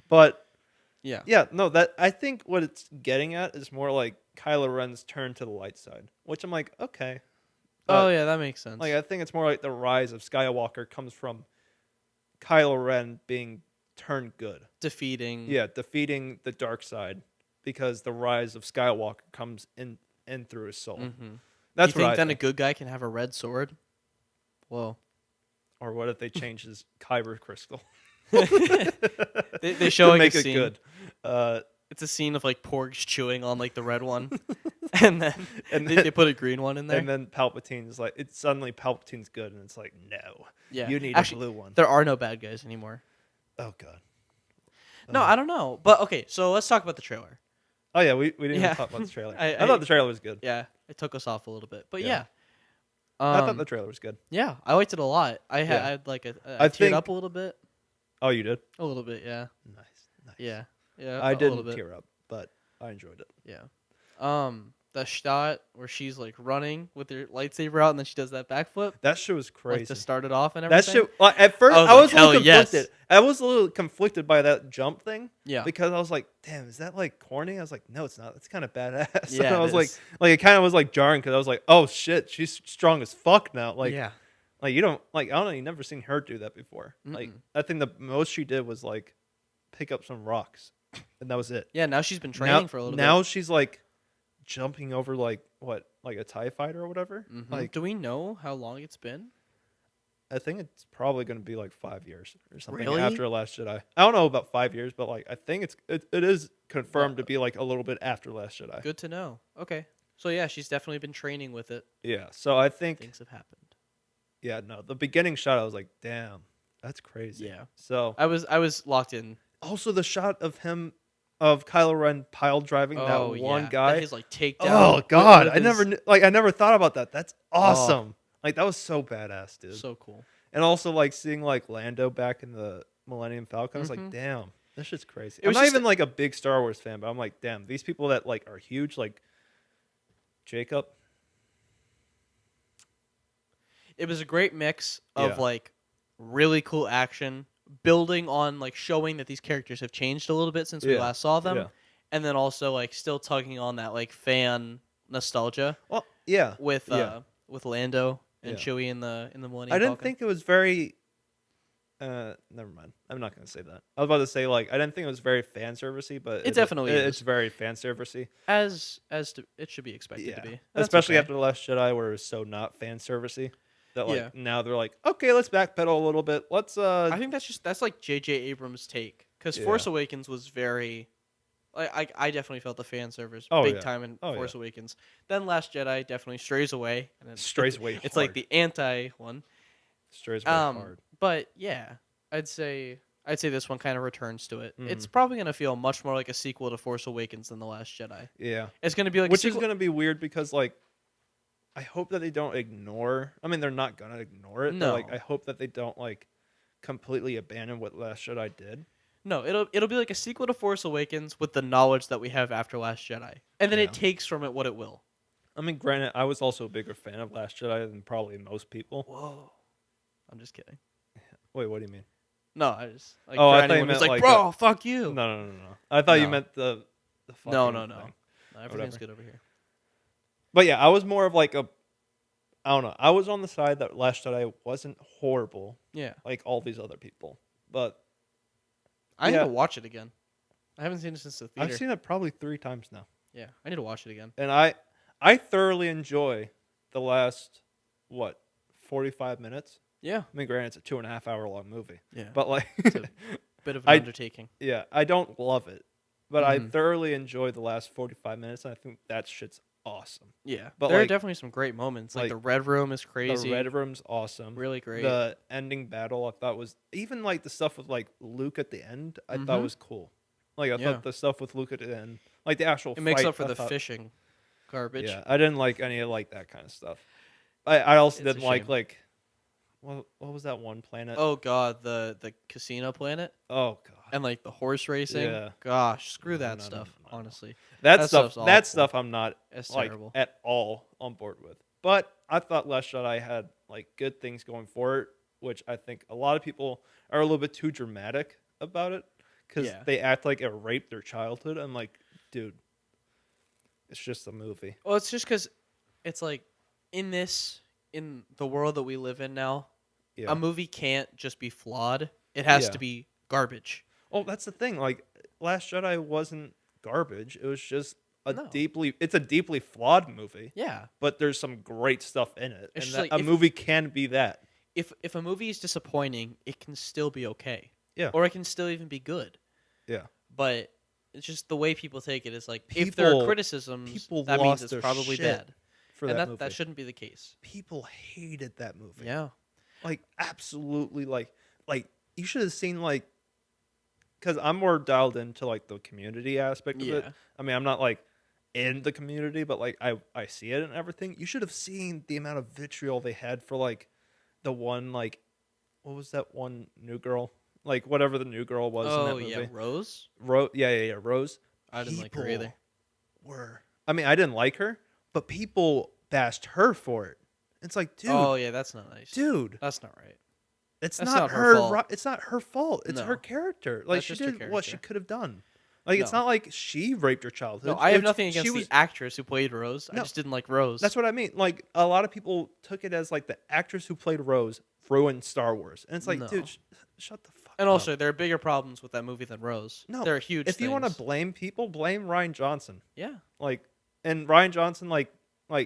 But Yeah. yeah, no, that I think what it's getting at is more like Kylo Ren's turn to the light side, which I'm like, okay. Oh But, yeah, that makes sense. like I think it's more like the rise of Skywalker comes from Kylo Ren being turned good. Defeating. Yeah, defeating the dark side because the rise of Skywalker comes in through his soul. Mm-hmm. That's you think what I then think. a good guy can have a red sword? Whoa. Or what if they change his kyber crystal? They show to like make a it scene. good. It's a scene of like Porgs chewing on like the red one, and then And they put a green one in there. And then Palpatine's like, it's suddenly Palpatine's good, and it's like, no, Yeah, you need actually, a blue one. there are no bad guys anymore. Oh god. No, I don't know. But okay, so let's talk about the trailer. Oh yeah, we didn't even talk about the trailer. I thought the trailer was good. Yeah, it took us off a little bit, but Yeah. yeah. I thought the trailer was good. Yeah, I liked it a lot. I had like I teared think- up a little bit. Oh, you did? A little bit, yeah. Nice. Yeah. I a little didn't bit. tear up, but I enjoyed it. Yeah. The shot where she's like running with her lightsaber out and then she does that backflip, That shit was like crazy. to start it off and That everything. shit. Like, at first, I was I like, was a little hell yes. conflicted. I was a little conflicted by that jump thing. Yeah. Because I was like, damn, is that like corny? I was like, no, it's not. It's kind of badass. Yeah, And I it was like is. it kind of was like jarring because I was like, oh shit, she's strong as fuck now. Like, yeah. like you don't like. I don't know. You never seen her do that before. Like, I think the most she did was like pick up some rocks, and that was it. Yeah, now she's been training for a little Now bit. she's like jumping over like a TIE fighter or whatever. Like, Do we know how long it's been? I think it's probably going to be like 5 years or something Really? after Last Jedi. I don't know about 5 years, but like I think it is confirmed to be like a little bit after Last Jedi. Good to know. Okay. So yeah, she's definitely been training with it. Yeah. So I think Things have happened. the beginning shot I was like, damn, that's crazy. Yeah. So I was locked in. also the shot of Kylo Ren pile driving that one guy. His like takedown. Oh god, I never thought about that. That's awesome. Like that was so badass, dude. So cool. And also like seeing like Lando back in the Millennium Falcon, I was like, damn, this shit's crazy. It I'm was not just even like a big Star Wars fan, but I'm like, damn, these people that like are huge, like Jacob. It was a great mix of Yeah. like really cool action, building on like showing that these characters have changed a little bit since we Yeah. last saw them, Yeah. and then also like still tugging on that like fan nostalgia Well, yeah. with Yeah. with Lando and Yeah. Chewie in the Millennium I didn't Falcon. think it was very. Never mind. I'm not gonna say that. I was about to say like I didn't think it was very fan servicey, but It definitely It's is. very fan servicey. as it should be expected Yeah, to be. And that's especially okay. after the Last Jedi, where it was so not fan servicey. That like Yeah. now they're like, okay, let's backpedal a little bit. Let's I think that's like J.J. Abrams' take because Yeah. Force Awakens was very. I definitely felt the fan service Oh, big yeah. time in Oh, Force yeah. Awakens. Then Last Jedi definitely strays away. And strays away. It's like the anti one. strays away hard. But yeah, I'd say this one kind of returns to it. Mm-hmm. It's probably gonna feel much more like a sequel to Force Awakens than the Last Jedi. Yeah, It's gonna be like which a is sequel. gonna be weird because like, I hope that they don't ignore. I mean, they're not gonna ignore it. No. But, like, I hope that they don't like completely abandon what Last Jedi did. No, it'll be like a sequel to Force Awakens with the knowledge that we have after Last Jedi, and then Yeah. it takes from it what it will. I mean, granted, I was also a bigger fan of Last Jedi than probably most people. Whoa, I'm just kidding. Wait, what do you mean? No, I just like Oh, for I thought you anyone who's meant like, like bro, fuck you. No. I thought you No. meant the fucking No. thing. No, everything's Whatever. good over here. But yeah, I was more of like I don't know. I was on the side that Last Jedi wasn't horrible Yeah, like all these other people. But I need Yeah. to watch it again. I haven't seen it since the theater. I've seen it probably 3 times now. Yeah, I need to watch it again. And I thoroughly enjoy the last 45 minutes. Yeah, I mean, granted, it's a 2.5 hour long movie, yeah, but like, It's a bit of an undertaking. yeah, I don't love it, but I Mhm. thoroughly enjoy the last 45 minutes, and I think that shit's awesome. Yeah, But, there are like- definitely some great moments. Like like, the Red Room is crazy. The Red Room's awesome. really great. The ending battle I thought was even like the stuff with like Luke at the end. I thought Mhm. was cool. Like I Yeah. thought the stuff with Luke at the end, like the actual. It makes fight, up for I the thought- fishing garbage. Yeah, I didn't like any of like that kind of stuff. I also It's a didn't shame. like what was that one planet? Oh god, the casino planet Oh god, and like the horse racing. Yeah. Gosh, screw that No. stuff. Honestly, that that stuff. stuff's That awful. stuff I'm not it's like terrible. at all on board with. But I thought Last Jedi had like good things going for it, which I think a lot of people are a little bit too dramatic about it because Yeah. they act like it raped their childhood. I'm like, dude, it's just a movie. Well, it's just because it's like in the world that we live in now, Yeah. a movie can't just be flawed. It has Yeah. to be garbage. Oh, that's the thing. Like Last Jedi wasn't garbage. It was just No. it's a deeply flawed movie, Yeah. but there's some great stuff in it. It's And just like a if- movie can be that. if a movie is disappointing, it can still be okay. Yeah. Or it can still even be good. Yeah. But it's just the way people take it is like if there are criticisms, people that means lost it's their probably shit bad. for And that movie. that shouldn't be the case. People hated that movie. Yeah. Like absolutely like you should have seen like cuz I'm more dialed into like the community aspect of it. I mean, I'm not like in the community, but like I see it and everything. You should have seen the amount of vitriol they had for like the one like what was that one new girl? Like whatever the new girl was in that movie. Yeah, Rose? Yeah, Rose. I didn't like her either. I mean, I didn't like her, but people bashed her for it. It's like, dude. Oh, yeah, that's not nice. Dude. That's not right. It's That's not her her fault. It's not her fault. It's No. her character. Like That's she just her did what she character. could have done. Like it's No. not like she raped her childhood. No, I have It's- nothing she against was- the actress who played Rose. I No. just didn't like Rose. That's what I mean. Like a lot of people took it as like the actress who played Rose ruined Star Wars, and it's like, No. dude, shut the fuck And up. also, there are bigger problems with that movie than Rose. No, there are huge. If you want to things. blame people, blame Ryan Johnson. Yeah. Like, and Ryan Johnson, like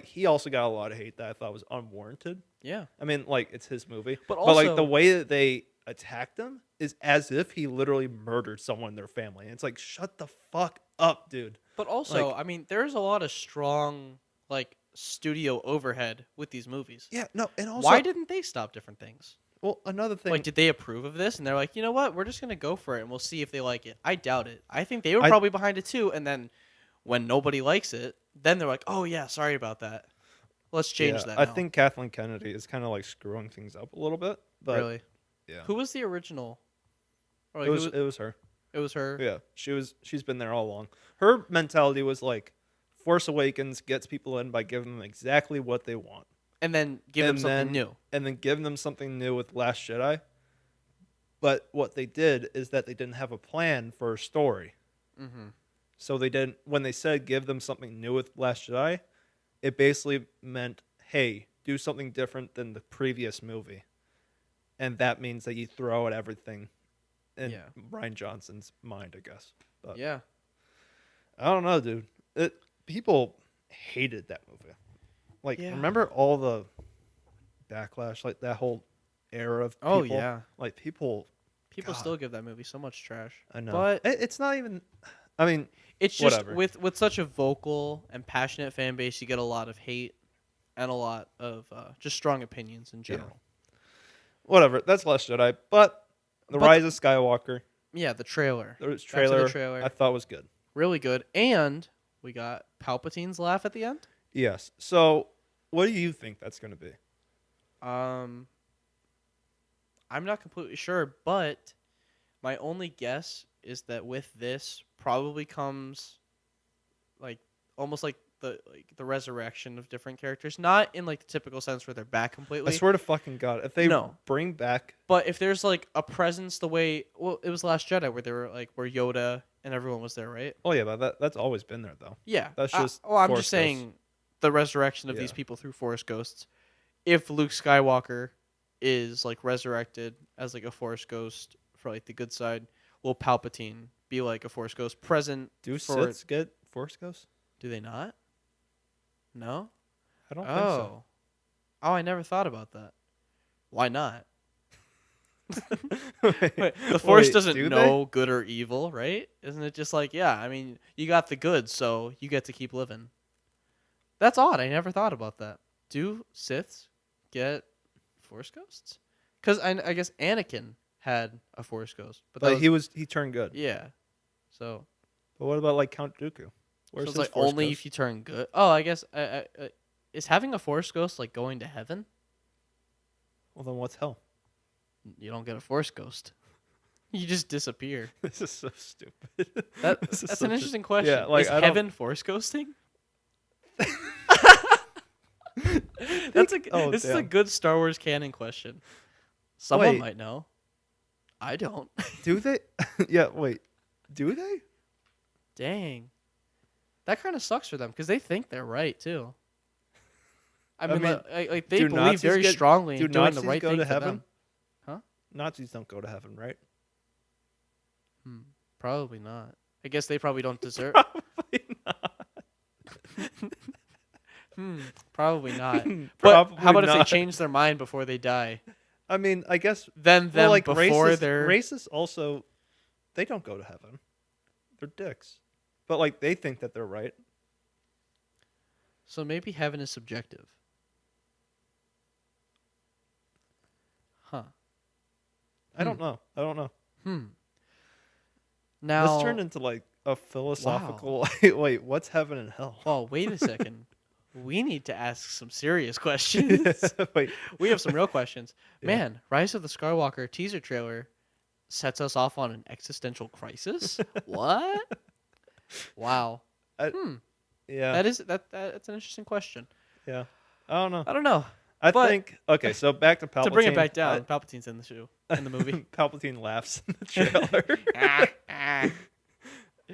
he also got a lot of hate that I thought was unwarranted. Yeah. I mean, like it's his movie, But like also- the way that they attacked him is as if he literally murdered someone in their family. And it's like, shut the fuck up, dude. But also, Like- I mean, there's a lot of strong like studio overhead with these movies. Yeah, no, and also Why didn't they stop different things? well another thing. Like, did they approve of this? And they're like, you know what? We're just gonna go for it, and we'll see if they like it. I doubt it. I think they were I- probably behind it too. And then when nobody likes it, then they're like, oh yeah, sorry about that. Let's change that. I now." think Kathleen Kennedy is kind of like screwing things up a little bit. But really. yeah, Who was the original? Or, like, it who was her. it was her. Yeah, she's been there all along. Her mentality was like, Force Awakens gets people in by giving them exactly what they want, And then give them And something then- new. and then giving them something new with Last Jedi. But what they did is that they didn't have a plan for a story. Mm-hmm. So they didn't. When they said give them something new with Last Jedi, it basically meant, hey, do something different than the previous movie, and that means that you throw out everything in Yeah. Ryan Johnson's mind, I guess. But Yeah. I don't know, dude. People hated that movie. Like, Yeah. remember all the backlash, like that whole era of people? Oh yeah. Like people. People God. still give that movie so much trash. I know, But it's not even. I mean, it's just Whatever. with such a vocal and passionate fan base, you get a lot of hate and a lot of just strong opinions in general. whatever. That's Last Jedi, but the But Rise of Skywalker. Yeah, the trailer. The Back to trailer, the trailer. I thought was good. Really good. And we got Palpatine's laugh at the end. Yes. So, what do you think that's going to be? I'm not completely sure, but my only guess is that with this probably comes like almost like the resurrection of different characters, not in like the typical sense where they're back completely. I swear to fucking God, if they No. bring back, But if there's like a presence the way it was Last Jedi where they were like where Yoda and everyone was there, right? oh yeah, but that's always been there though. Yeah. That's just I'm Force just saying the resurrection of these Yeah. people through Force ghosts. If Luke Skywalker is like resurrected as like a Force ghost for like the good side, will Palpatine be like a Force ghost present? Do for Siths get Force ghosts? Do they not? No? I don't think so. Oh, I never thought about that. Why not? Wait, Wait, the Force wait, doesn't do know good or evil, right? Isn't it just like, yeah, I mean, you got the good, so you get to keep living. That's odd. I never thought about that. Do Siths get Force ghosts? Because I guess Anakin had a Force ghost, but that But was, he turned good. yeah. So, But what about like Count Dooku? so Where's it's his like Force only ghost? if you turn good. Oh, I guess is having a Force ghost like going to heaven? Well, then what's hell? You don't get a Force ghost. You just disappear. This is so stupid. That's such an a- interesting question. Yeah, like, is I don't- heaven Force ghosting? This is a damn. good Star Wars canon question. Someone Wait. might know. I don't. Do they? Yeah. Wait. Do they? Dang. That kind of sucks for them because they think they're right too. I mean, mean, like they do believe Nazis very get- strongly do in doing the Nazis right go thing to for heaven? them. Nazis don't go to heaven, right? Probably not. I guess they probably don't deserve. Probably not. Probably not. But Probably how about if they not. change their mind before they die? I mean, I guess Than them like before they're racists also, they don't go to heaven. They're dicks. But like they think that they're right. So maybe heaven is subjective. Huh. I don't know. Now This turned into like a philosophical. Wait, what's heaven and hell? Oh, wait a second. We need to ask some serious questions. Wait, We have some real questions. Yeah. Man, Rise of the Skywalker teaser trailer sets us off on an existential crisis. What? Wow. yeah, That's an interesting question. yeah. I don't know. I don't know. I but- think okay. So back to Palpatine. To bring it back down, Palpatine's in the movie. Palpatine laughs in the trailer.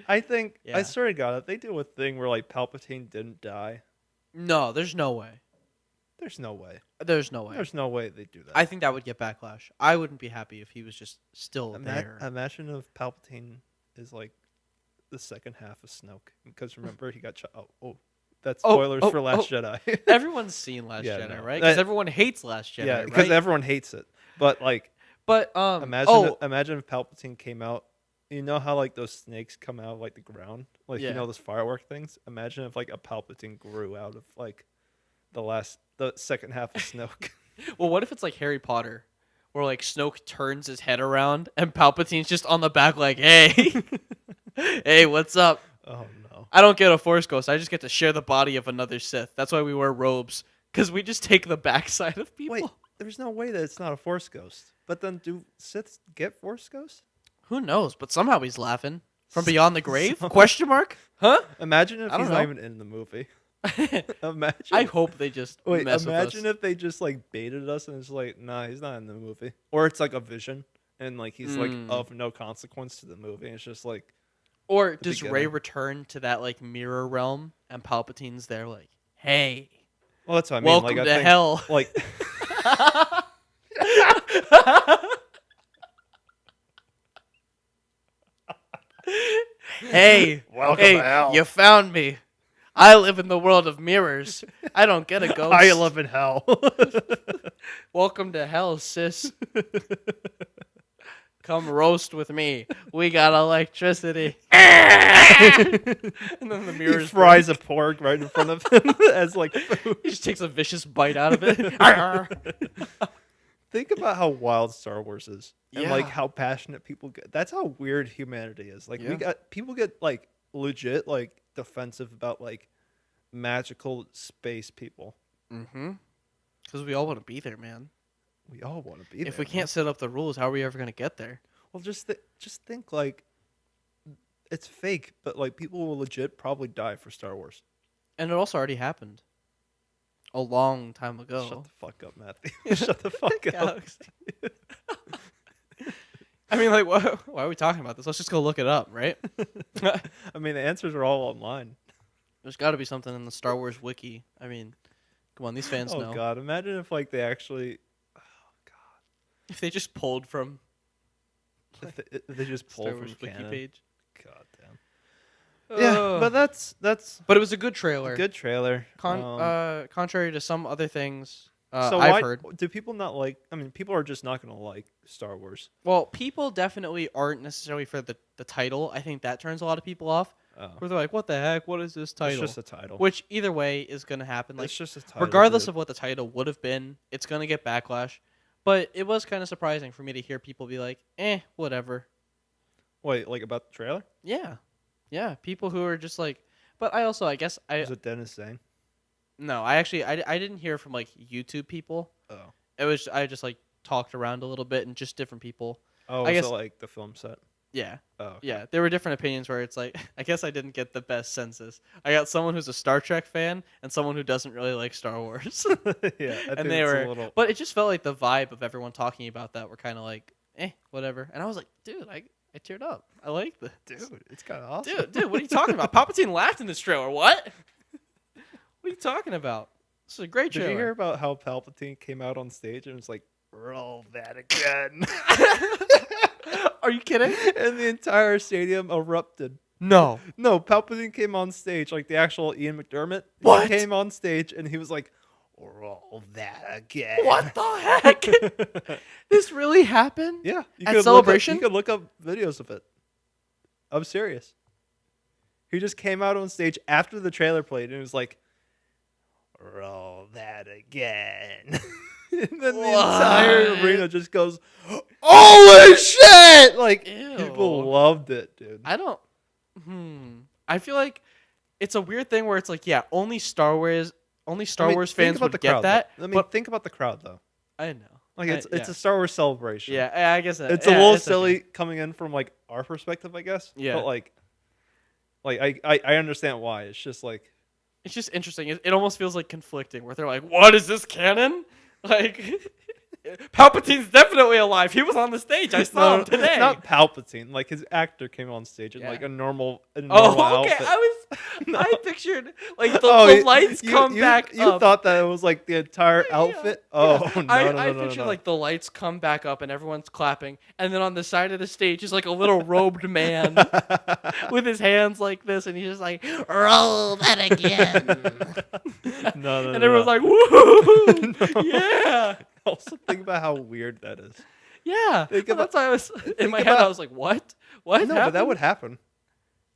I think Yeah. I swear to God, if they do a thing where like Palpatine didn't die, No, there's no way. there's no way. There's no way. There's no way they do that. I think that would get backlash. I wouldn't be happy if he was just still there. Imagine if Palpatine is like the second half of Snoke, because remember he got that's spoilers for Last Jedi. Everyone's seen Last Yeah, Jedi, no. right? Because everyone hates Last Jedi, yeah, right? because everyone hates it. But like, But imagine if Palpatine came out. You know how like those snakes come out of like the ground, like Yeah. you know those firework things. Imagine if like a Palpatine grew out of like the second half of Snoke. well, what if it's like Harry Potter, where like Snoke turns his head around and Palpatine's just on the back, like, "Hey, hey, what's up? Oh no! I don't get a Force ghost. I just get to share the body of another Sith. That's why we wear robes, because we just take the backside of people." Wait, there's no way that it's not a Force ghost. But then, do Siths get Force ghosts? Who knows? But somehow he's laughing from beyond the grave? Question mark? Huh? Imagine if I don't he's not know. even in the movie. Imagine. I hope they just Wait, mess imagine with us. if they just like baited us and it's like, nah, he's not in the movie, or it's like a vision and like he's like of no consequence to the movie. It's just like, Or does beginning. Rey return to that like mirror realm and Palpatine's there like, "Hey, well, that's what I mean. welcome like, to I think, hell." Like, Hey, Welcome hey, to hell. you found me. I live in the world of mirrors. I don't get a ghost. I live in hell. Welcome to hell, sis. Come roast with me. We got electricity. And then the He mirrors fries a pork right in front of him as like food. He just takes a vicious bite out of it. Think about how wild Star Wars is, and like Yeah. how passionate people get. That's how weird humanity is. Like Yeah. people get like legit like defensive about like magical space people. Mm-hmm. Because we all want to be there, man. We all want to be there. If we man. can't set up the rules, how are we ever going to get there? well, just think like it's fake, but like people will legit probably die for Star Wars. And it also already happened. A long time ago. Shut the fuck up, Matthew. Shut the fuck up. Alex. I mean, like, why are we talking about this? Let's just go look it up, right? I mean, the answers are all online. There's got to be something in the Star Wars wiki. I mean, come on, these fans Oh know. god, imagine if like they actually If they just pulled from if they just pull Star from Wars wiki canon. page. God damn. Yeah, Ugh. but that's But it was a good trailer. a good trailer. Contrary to some other things so I've why heard. do people not like? I mean, people are just not going to like Star Wars. Well, people definitely aren't necessarily for the title. I think that turns a lot of people off. Oh, Where they're like, "What the heck? What is this title?" it's just a title. Which either way is going to happen. Like, it's just a title. regardless dude. of what the title would have been, it's going to get backlash. But it was kind of surprising for me to hear people be like, whatever. Wait, like about the trailer? Yeah. People who are just like, but I guess Was it Dennis saying? no, I didn't hear from like YouTube people. Oh, I just like talked around a little bit and just different people. I I guess- guess like the film set. Yeah. Oh, okay. Yeah, there were different opinions where it's like, I guess I didn't get the best senses. I got someone who's a Star Trek fan and someone who doesn't really like Star Wars. yeah. I think and they it's were, a little. but it just felt like the vibe of everyone talking about that were kind of like, whatever. And I was like, dude, I teared up. I like this. Dude, it's kind of awesome. Dude, what are you talking about? Palpatine laughed in this trailer. What? What are you talking about? This is a great Did trailer. you hear about how Palpatine came out on stage and was like, "Roll that again," Are you kidding? and the entire stadium erupted? No. No, Palpatine came on stage, like the actual Ian McDermott. What? He came on stage and he was like, roll that again. What the heck? This really happened? Yeah. At Celebration? You could look up videos of it. I'm serious. He just came out on stage after the trailer played and was like, roll that again. And then the entire arena just goes, holy shit! Like, Ew. people loved it, dude. I feel like it's a weird thing where it's like, yeah, only Star Wars fans would get that. But think about the crowd, though. I know. Like, it's a Star Wars celebration. Yeah, I guess it's a little silly coming in from, like, our perspective, I guess. Yeah. But, like I understand why. It's just, like... It's just interesting. It almost feels like conflicting, where they're like, what, is this canon? Like, Palpatine's definitely alive. He was on the stage. I saw him today. Not Palpatine. Like, his actor came on stage in, like, a normal okay. outfit. I pictured, like, the lights come back up. You thought that it was, like, the entire outfit? Yeah. Oh, no, I pictured, like, the lights come back up and everyone's clapping. And then on the side of the stage is, like, a little robed man with his hands like this. And he's just like, roll that again. No. And everyone's like, woo! Yeah. Also, think about how weird that is. Yeah. That's why I was, in my head, I was like, what? What? No, happened? but that would happen.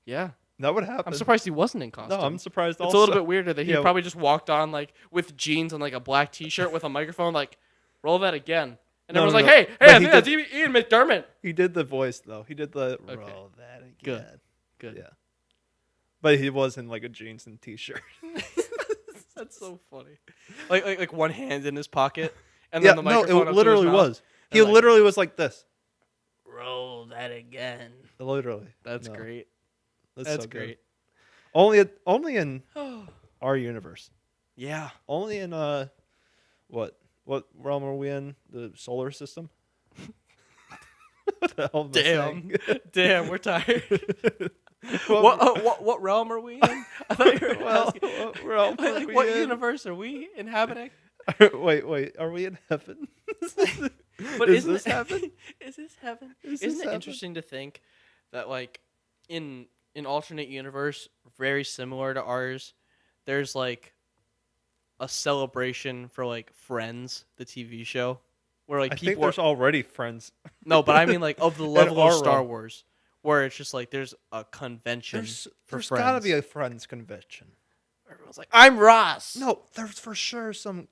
Yeah. That would happen. I'm surprised he wasn't in costume. No, I'm surprised also. It's a little bit weirder that he probably just walked on, like, with jeans and, like, a black t-shirt with a microphone, like, roll that again. And everyone's like, hey, I think that's Ian McDermott. He did the voice, though. He did the roll that again. Good. Yeah. But he was in, like, a jeans and t-shirt. That's so funny. Like one hand in his pocket, and then the microphone it literally was. He literally was like this. Roll that again. Literally. That's great. That's so great. Only in our universe. Yeah. Only in what realm are we in? The solar system? What the hell am I saying? Damn, we're tired. What realm are we in? I thought you were asking. What realm are we what in? universe are we inhabiting? Wait, are we in heaven? But is this heaven? Is this heaven? Isn't it interesting to think that, like, in an alternate universe very similar to ours, there's, like, a celebration for, like, Friends, the TV show, where, like, I think there's already Friends. No, but I mean, like, of the level of Star Wars, where it's just like there's a convention for Friends. There's gotta be a Friends convention. Everyone's like, I'm Ross. No, there's for sure some.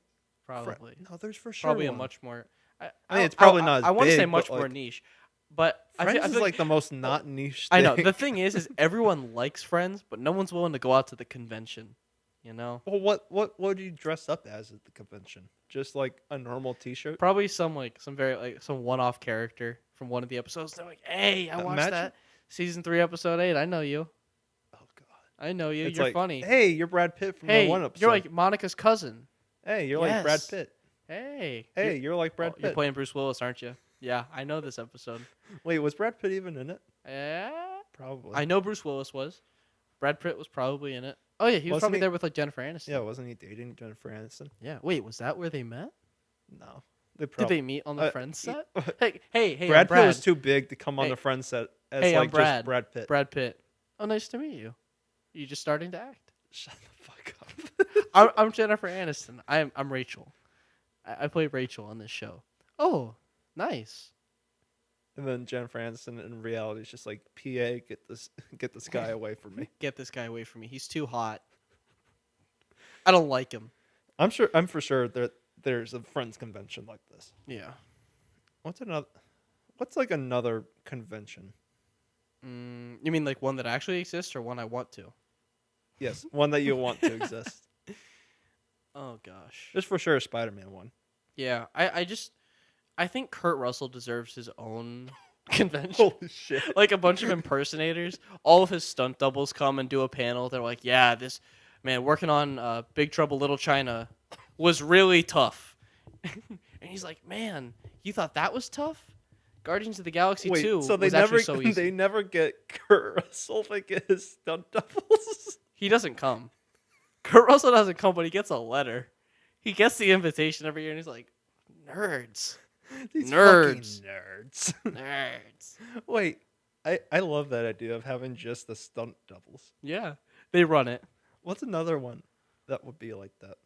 Probably. No, there's for sure probably one. a much more. I mean, it's probably not as I want to big, say much but, more like, niche, but Friends I is feel like the most not niche thing. I know. The thing is everyone likes Friends, but no one's willing to go out to the convention. You know. Well, what would you dress up as at the convention? Just like a normal T-shirt? Probably some one-off character from one of the episodes. They're like, hey, I watched that season 3, episode 8. I know you. Oh God, I know you. It's you're like, funny. Hey, you're Brad Pitt from the one episode. You're like Monica's cousin. Hey, you're like Brad Pitt. Hey, you're like Brad Pitt. You're playing Bruce Willis, aren't you? Yeah, I know this episode. Wait, was Brad Pitt even in it? Yeah, probably. I know Bruce Willis was. Brad Pitt was probably in it. Oh yeah, he was probably there with like Jennifer Aniston. Yeah, wasn't he dating Jennifer Aniston? Yeah. Wait, was that where they met? No. Did they meet on the Friends set? Hey, Brad Pitt was too big to come on the Friends set as I'm just Brad Pitt. Brad Pitt. Oh, nice to meet you. You just starting to act? Shut the fuck up. I'm Jennifer Aniston. I'm Rachel. I play Rachel on this show. Oh, nice. And then Jennifer Aniston in reality is just like, PA, get this guy away from me. Get this guy away from me. He's too hot. I don't like him. I'm for sure there's a Friends convention like this. Yeah. What's like another convention? You mean like one that actually exists or one I want to? Yes, one that you want to exist. Oh gosh. There's for sure a Spider-Man one. Yeah, I think Kurt Russell deserves his own convention. Holy shit. Like a bunch of impersonators. All of his stunt doubles come and do a panel. They're like, yeah, this man working on Big Trouble Little China was really tough. And he's like, man, you thought that was tough? Guardians of the Galaxy 2 so was actually so easy. They never get Kurt Russell to get his stunt doubles? He doesn't come. Kurt Russell doesn't come, but he gets a letter. He gets the invitation every year, and he's like, nerds. These nerds. Nerds. Nerds. Wait, I love that idea of having just the stunt doubles. Yeah, they run it. What's another one that would be like that?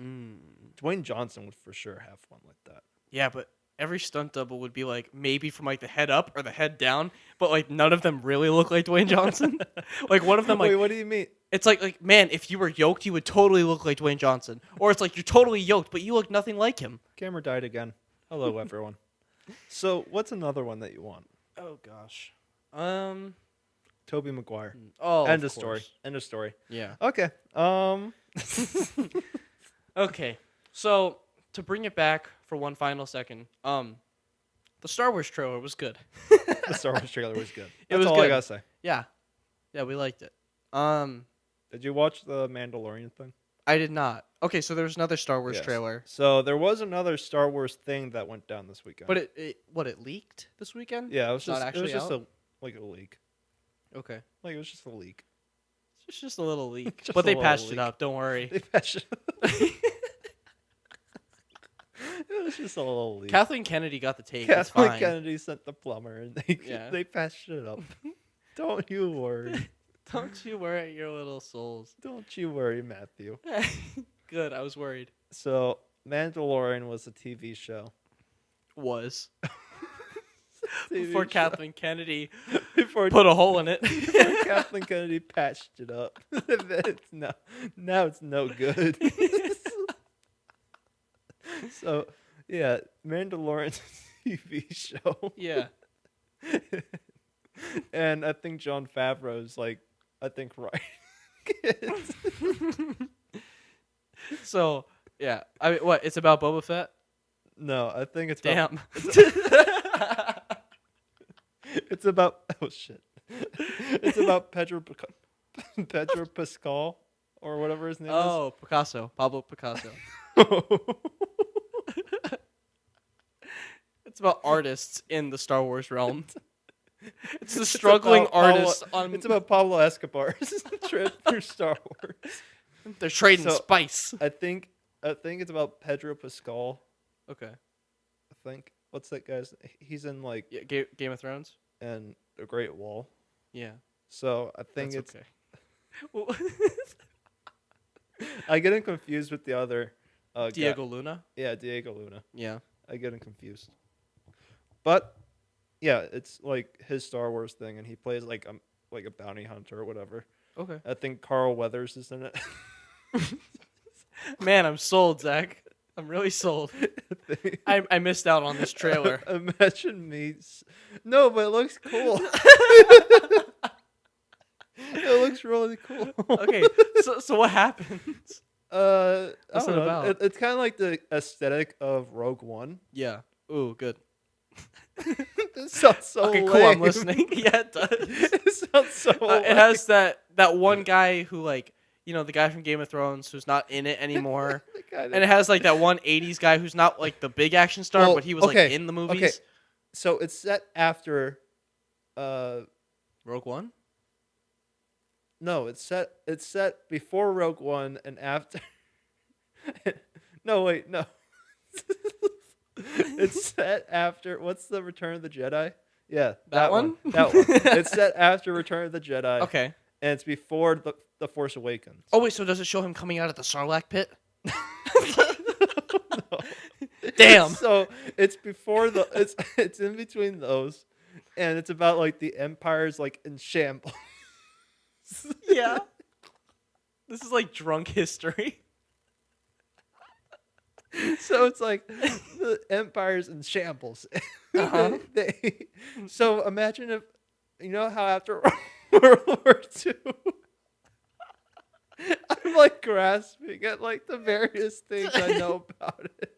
Dwayne Johnson would for sure have one like that. Yeah, but every stunt double would be like maybe from like the head up or the head down, but like none of them really look like Dwayne Johnson. Like one of them, like Wait, what do you mean? it's like man, if you were yoked, you would totally look like Dwayne Johnson. Or it's like you're totally yoked, but you look nothing like him. Camera died again. Hello, everyone. So, what's another one that you want? Oh gosh. Tobey Maguire. Oh, End of of story. course. End of story. Yeah. Okay. Okay. So to bring it back for one final second, the Star Wars trailer was good. The Star Wars trailer was good. It That's was all I good. gotta say. Yeah. Yeah, we liked it. Did you watch the Mandalorian thing? I did not. Okay, so there was another Star Wars Yes. trailer. So there was another Star Wars thing that went down this weekend. But it leaked this weekend? yeah, it was Not just actually a out? like a leak. Okay. Like it was just a leak. It's just a little leak. Just But a they little patched leak. it up, don't worry. They patched it. It was just a little leak. Kathleen Kennedy got the take. It's Kathleen fine. Kennedy sent the plumber, and they Yeah. they patched it up. Don't you worry. Don't you worry your little souls. Don't you worry, Matthew. Good, I was worried. So Mandalorian was a TV show. Was. TV Before show. Kathleen Kennedy Before put a hole in it. Kathleen Kennedy patched it up. Now it's no good. So yeah, Mandalorian's a TV show. Yeah. And I think Jon Favreau's right. So, yeah. I mean, what? It's about Boba Fett? No, I think it's Damn. It's about oh shit. It's about Pedro Pascal or whatever his name Oh, Picasso. Pablo Picasso. is. It's about artists in the Star Wars realm. It's the struggling artists on. It's about Pablo Escobar's trip through Star Wars. They're trading So- spice. I think it's about Pedro Pascal. Okay. I think what's that guy's? He's in like Yeah, Game of Thrones. and the Great Wall. Yeah. So I think That's it's. okay. Well, I get him confused with the other. Guy. Diego Luna. Yeah, Diego Luna. Yeah. I get him confused. But yeah, it's like his Star Wars thing, and he plays like a bounty hunter or whatever. Okay. I think Carl Weathers is in it. Man, I'm sold, Zach. I'm really sold. I missed out on this trailer. Imagine me. No, but it looks cool. It looks really cool. Okay, so what happens? I What's don't it know. about? It's kind of like the aesthetic of Rogue One. Yeah. Ooh, good. This sounds so Okay, cool. lame. I'm listening. Yeah, it does. It sounds so It lame. has that one guy who like the guy from Game of Thrones who's not in it anymore, The guy that- and it has like that one '80s guy who's not like the big action star, Well, but he was okay, like in the movies. okay. So it's set after. Rogue One. No, it's set before Rogue One and after. No, wait, no. It's set after. What's the Return of the Jedi? Yeah, That one? That one. It's set after Return of the Jedi. Okay. And it's before the Force Awakens. Oh wait, so does it show him coming out of the Sarlacc pit? No. Damn. So it's before it's in between those, and it's about like the Empire's like in shambles. Yeah. This is like drunk history. So it's like the Empire's in shambles. Uh-huh. So imagine if how after World War II, I'm like grasping at like the various things I know about it.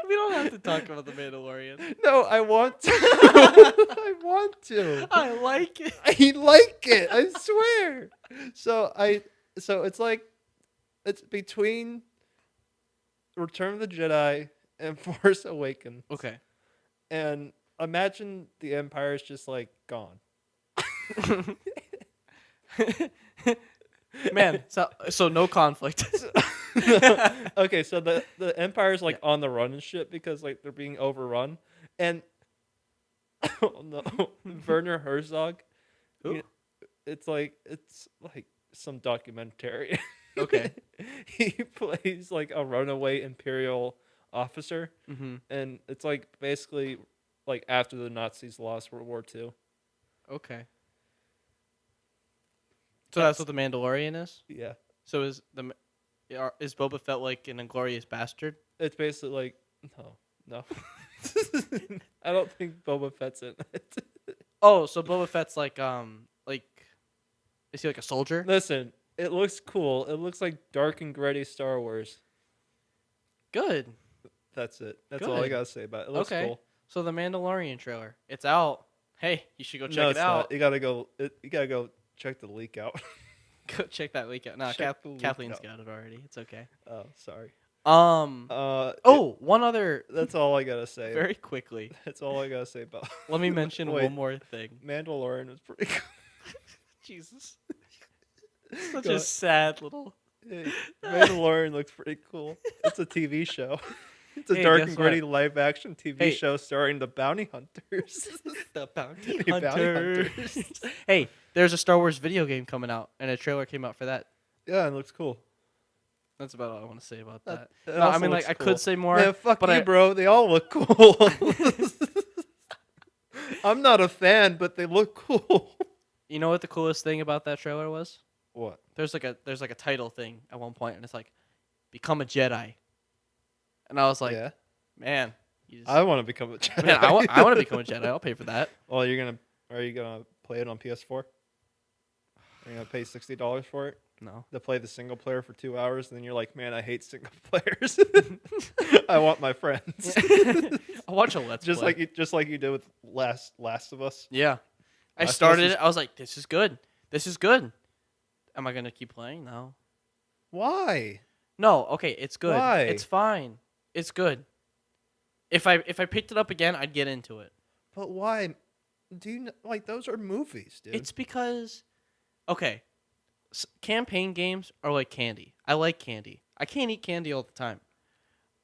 We don't have to talk about the Mandalorian. No, I want to. I want to. I like it. I like it. I swear. So it's like it's between Return of the Jedi and Force Awakens. Okay. And imagine the Empire's just like gone. Man, so no conflict. Okay, so the Empire's like on the run and shit because like they're being overrun. And oh no, Werner Herzog. Who? It's like some documentary. Okay. He plays like a runaway Imperial officer, Mm-hmm. and it's like basically like after the Nazis lost World War II. Okay. So that's what the Mandalorian is. Yeah, So is Boba Fett like an inglorious bastard? it's basically like no. I don't think Boba Fett's in it. Oh, so Boba Fett's like is he like a soldier? Listen, it looks cool. It looks like dark and gritty Star Wars. Good. That's it. That's all I Good. gotta say about it. It looks Okay. cool. So the Mandalorian trailer, it's out. Hey, you should go check No, it it's out. not. You gotta go. You gotta go check the leak out. Go check that leak out. No, Check the leak Kathleen's out. got it already. It's okay. Oh, sorry. One other That's all I gotta say. very quickly. That's all I gotta say about. Let me mention Wait. one more thing. Mandalorian was pretty cool. Jesus. Such Go a ahead. sad little. Hey, Mandalorian looks pretty cool. It's a TV show. It's a Hey, dark guess and gritty what? live action TV Hey. show starring the bounty hunters. The bounty The bounty hunter. hunters. Hey, there's a Star Wars video game coming out, and a trailer came out for that. Yeah, it looks cool. That's about all I want to say about that. That No, I also mean, like, looks I cool. could say more. Man, fuck but you, I- bro. They all look cool. I'm not a fan, but they look cool. You know what the coolest thing about that trailer was? What? There's like a title thing at one point, and it's like, "Become a Jedi," and I was like, Yeah, "Man, you just, I want to become a Jedi. man, I want to become a Jedi. I'll pay for that." Well, are you gonna play it on PS4? Are you gonna pay $60 for it No. to play the single player for 2 hours? And then you're like, man, I hate single players. I want my friends. I'll watch a Let's just Play. like you did with Last of Us. Yeah. I Last of started Us it. I was like, "This is good. This is good." Am I gonna keep playing? No. Why? No. Okay, it's good. Why? It's fine. It's good. If I picked it up again, I'd get into it. But why? Do you like those are movies, dude? It's because, okay, campaign games are like candy. I like candy. I can't eat candy all the time.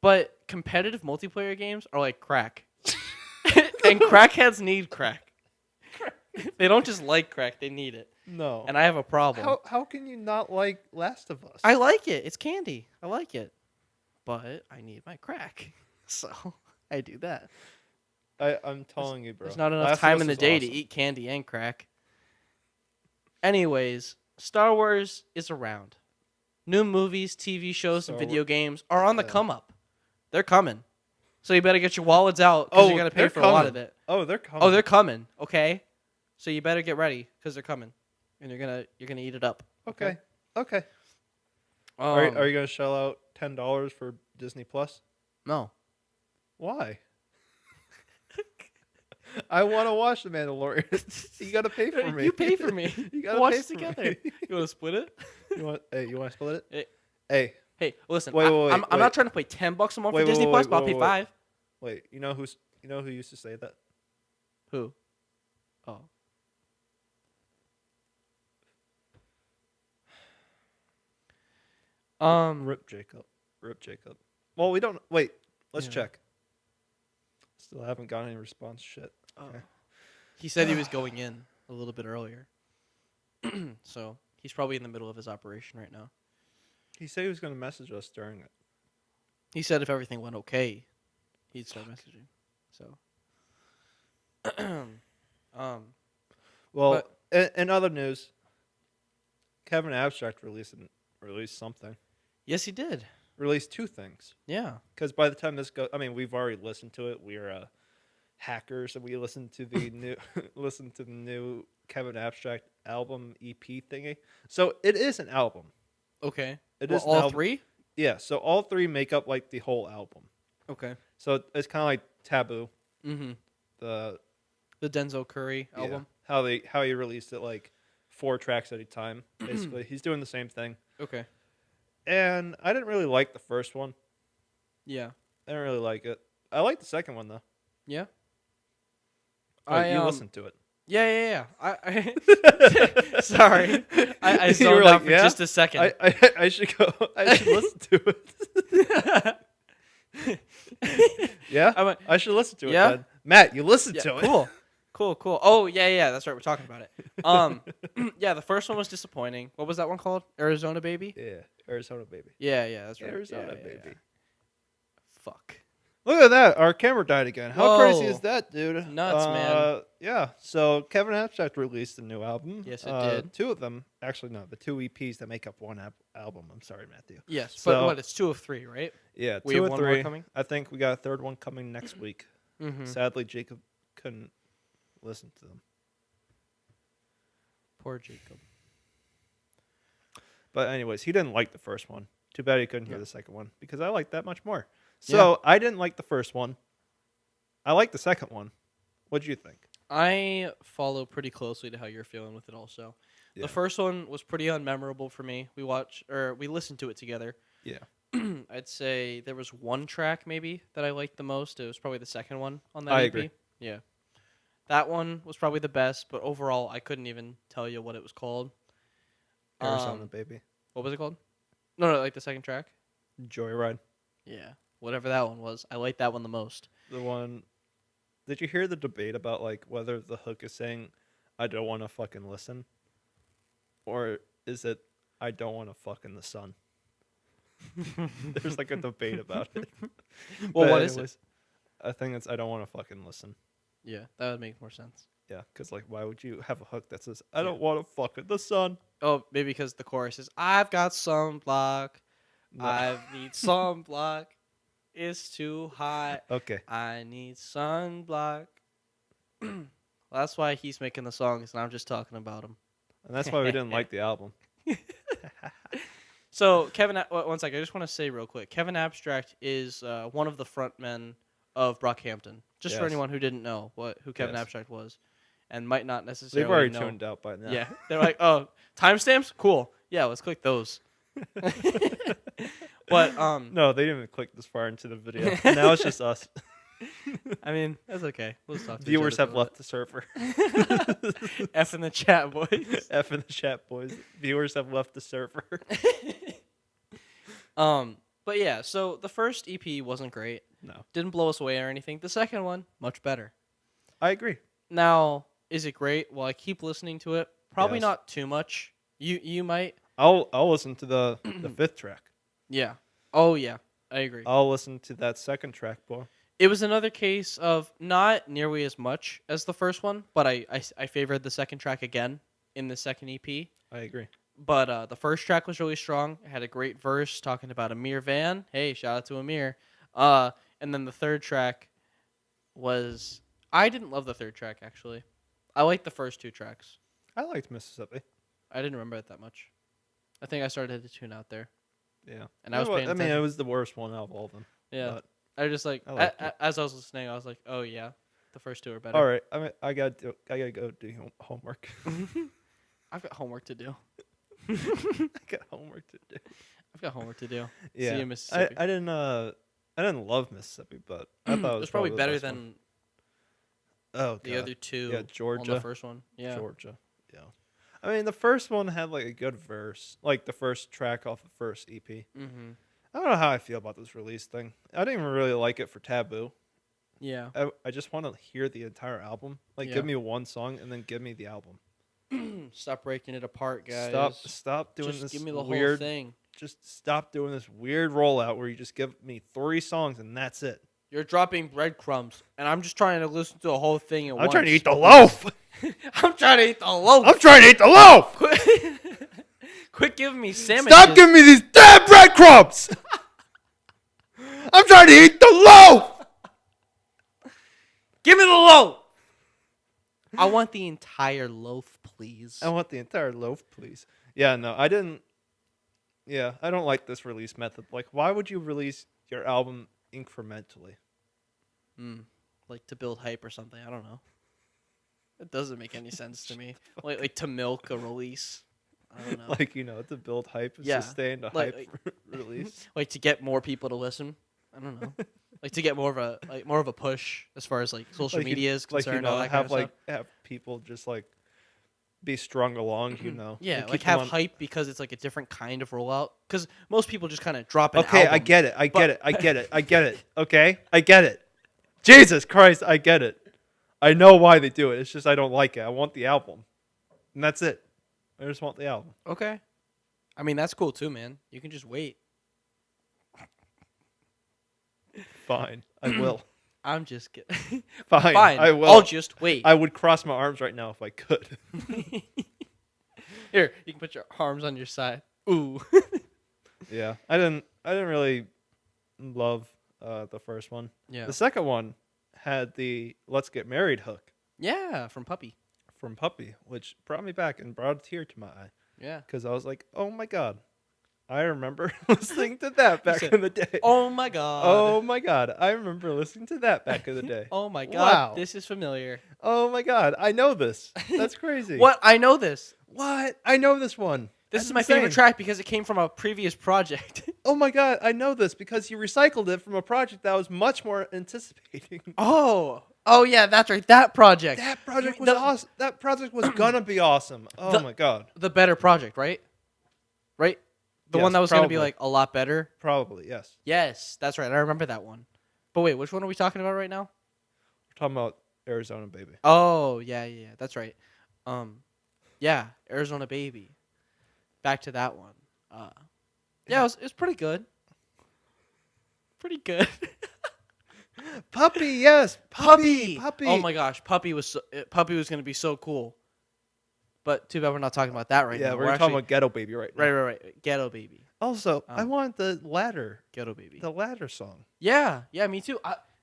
But competitive multiplayer games are like crack. And crackheads need crack. They don't just like crack, they need it. no. And I have a problem. How can you not like Last of Us? I like it. It's candy. I like it. But I need my crack. So I do that. I'm telling you, bro. There's not enough Last of time Us in the is day to awesome. eat candy and crack. Anyways, Star Wars is around. New movies, TV shows, and Star video Wars- games are on the yeah. come up. They're coming. So you better get your wallets out because you're going to pay they're for a lot coming. of it. Oh, they're coming. Oh, they're coming. Okay. So you better get ready because they're coming. And you're gonna eat it up. okay. Okay. Um, Are you gonna shell out $10 for Disney Plus? No. Why? I want to watch The Mandalorian. You gotta pay for me. You pay for me. You We'll gotta watch pay it for together. me. You want to split it? You want to split it? Hey. Hey, Hey, listen. Wait, I'm wait. not trying to pay $10 a month Wait, for Disney wait, Plus, wait, but I'll pay wait. $5. wait. You know who used to say that? Who? Oh. Rip Jacob. Rip Jacob. Well, we don't. Wait. Let's Yeah. check. Still haven't got any response. Shit. Okay. He said he was going in a little bit earlier. So he's probably in the middle of his operation right now. He said he was gonna message us during it. He said if everything went okay, he'd start messaging. So. Well, in other news, Kevin Abstract released something. Yes, he did. Released two things. Yeah. Because by the time this goes, I mean, we've already listened to it. We're hackers, and we listened to the new Kevin Abstract album EP thingy. So it is an album. Okay. It Well, is an all album. three? Yeah. So all three make up like the whole album. Okay. So it's kind of like Taboo, Mm-hmm. the The Denzel Curry album. yeah, how he released it like 4 tracks at a time. Basically, he's doing the same thing. Okay. And I didn't really like the first one. Yeah. I didn't really like it. I like the second one though. Yeah. Oh, you listened to it. Yeah. I sorry. I You zoned were out like, for yeah? just a second. I should go. I should listen to it. Yeah, I went, I should listen to it. Yeah? Then. Matt, you listened yeah, to it. cool. Cool. Oh yeah. That's right. We're talking about it. Yeah. The first one was disappointing. What was that one called? Arizona Baby. Yeah, Arizona Baby. Yeah. That's right. Arizona Yeah. Baby. Fuck. Look at that. Our camera died again. How crazy Whoa. is that, dude? Nuts, man. Yeah. So Kevin Abstract released a new album. Yes, it did. Two of them. Actually, no. The two EPs that make up one album. I'm sorry, Matthew. Yes, So- but what? It's 2 of 3, right? Yeah, We two have or one more three. coming? I think we got a third one coming next week. Mm-hmm. Sadly, Jacob couldn't listen to them. Poor Jacob. But anyways, he didn't like the first one. Too bad he couldn't hear Yeah. the second one because I liked that much more. So I didn't like the first one. I liked the second one. What do you think? I follow pretty closely to how you're feeling with it. Also, Yeah. the first one was pretty unmemorable for me. We listened to it together. Yeah. I'd say there was one track maybe that I liked the most. It was probably the second one on that I EP. agree. Yeah, that one was probably the best. But overall, I couldn't even tell you what it was called. Arizona Baby. What was it called? No, like the second track. Joyride. Yeah, whatever that one was. I liked that one the most. The one. Did you hear the debate about like whether the hook is saying, "I don't want to fucking listen," or is it, "I don't want to fuck in the sun"? There's like a debate about it. Well, But what is it? anyways, I think it's, "I don't want to fucking listen." Yeah, that would make more sense. Yeah, because like, why would you have a hook that says, "I don't want to fuck in the sun"? Oh, maybe because the chorus is, "I've got sunblock. No. I need sunblock. It's too hot. Okay. I need sunblock." Well, that's why he's making the songs, and I'm just talking about him. And that's why we didn't like the album. So, one second. I just want to say real quick. Kevin Abstract is one of the frontmen of Brockhampton. Just for Yes. anyone who didn't know who Kevin Yes. Abstract was and might not necessarily They've already know. tuned out by now. Yeah. They're like, oh, timestamps? Cool. Yeah, let's click those. But, No, they didn't even click this far into the video. Now it's just us. I mean, that's okay. We'll just talk to Viewers each other have left the server. for F in the chat, boys. F in the chat, boys. Viewers have left the server. But yeah, so the first EP wasn't great. No, Didn't blow us away or anything. The second one, much better. I agree. Now, is it great? Well, I keep listening to it. Probably Yes. not too much. You might. I'll listen to the fifth track. Yeah. Oh yeah, I agree. I'll listen to that second track, boy. It was another case of not nearly as much as the first one, but I favored the second track again in the second EP. I agree. But the first track was really strong. It had a great verse talking about Amir Van. Hey, shout out to Amir. And then the third track was... I didn't love the third track, actually. I liked the first two tracks. I liked Mississippi. I didn't remember it that much. I think I started to tune out there. Yeah. And I was paying I mean, attention. it was the worst one out of all of them. Yeah. But, I just like... I liked it. as I was listening, I was like, oh, yeah. The first two are better. all right. I gotta go do homework. I've got homework to do. I got homework to do. I've got homework to do. Yeah. See you, Mississippi. I didn't love Mississippi, but I thought it It was probably the better best than one. Oh, the God. other two Yeah, on Georgia. the first one. Yeah. Georgia. Yeah. I mean, the first one had like a good verse, like the first track off the first EP. Mm-hmm. I don't know how I feel about this release thing. I didn't even really like it for Taboo. Yeah. I just want to hear the entire album. Like, Yeah. give me one song and then give me the album. Stop breaking it apart, guys. Stop doing Just this give me the weird whole thing. Just stop doing this weird rollout where you just give me 3 songs and that's it. You're dropping breadcrumbs, and I'm just trying to listen to the whole thing at I'm once. trying to eat the loaf. I'm trying to eat the loaf. I'm trying to eat the loaf. Quit giving me sandwiches. Stop giving me these damn breadcrumbs. I'm trying to eat the loaf. Give me the loaf. I want the entire loaf, please. I want the entire loaf, please. Yeah, no, I didn't. Yeah, I don't like this release method. Like, why would you release your album incrementally? Like to build hype or something. I don't know. It doesn't make any sense to me. Like to milk a release. I don't know. Like, to build hype and Yeah, sustain a like- hype release. Like to get more people to listen. I don't know. Like to get more of a push as far as like social Like, media is concerned. all that have kind of stuff. have people just like be strung along. Yeah, and like keep them have on- hype because it's like a different kind of rollout. Because most people just kind of drop an Okay, album. I get it. I but- get it. I get it. I get it. Okay, I get it. Jesus Christ, I get it. I know why they do it. It's just I don't like it. I want the album, and that's it. I just want the album. Okay. I mean, that's cool too, man. You can just wait. Fine, I will. I'm just kidding. Fine, Fine. I will. I'll just wait. I would cross my arms right now if I could. Here, you can put your arms on your side. Ooh. Yeah, I didn't really love the first one. Yeah. The second one had the "Let's Get Married" hook Yeah, from Puppy. from Puppy, which brought me back and brought a tear to my eye Yeah. because I was like, "Oh my god, I remember listening to that back said, in the day." Oh my god. Oh my god, I remember listening to that back in the day. Oh my god. Wow. This is familiar. Oh my god, I know this. That's crazy. What? I know this. What? I know this one. This That's is my insane. favorite track because it came from a previous project. Oh my god, I know this because you recycled it from a project that I was much more anticipating. Oh yeah, that's right. That project. That project was The- awesome. That project was gonna be awesome. Oh my god. The better project, right? Right? The one Yes, that was going to be probably. like a lot better. Probably, yes. Yes, that's right. I remember that one. But wait, which one are we talking about right now? We're talking about Arizona Baby. Oh, yeah, that's right. Yeah, Arizona Baby. Back to that one. Yeah, it was pretty good. Pretty good. Puppy, yes. Puppy. Oh my gosh, Puppy was going to be so cool. But too bad we're not talking about that right Yeah, now. we're talking about Ghetto Baby right now. right. Ghetto Baby. Also, I want the ladder. Ghetto Baby. The ladder song. Yeah, me too.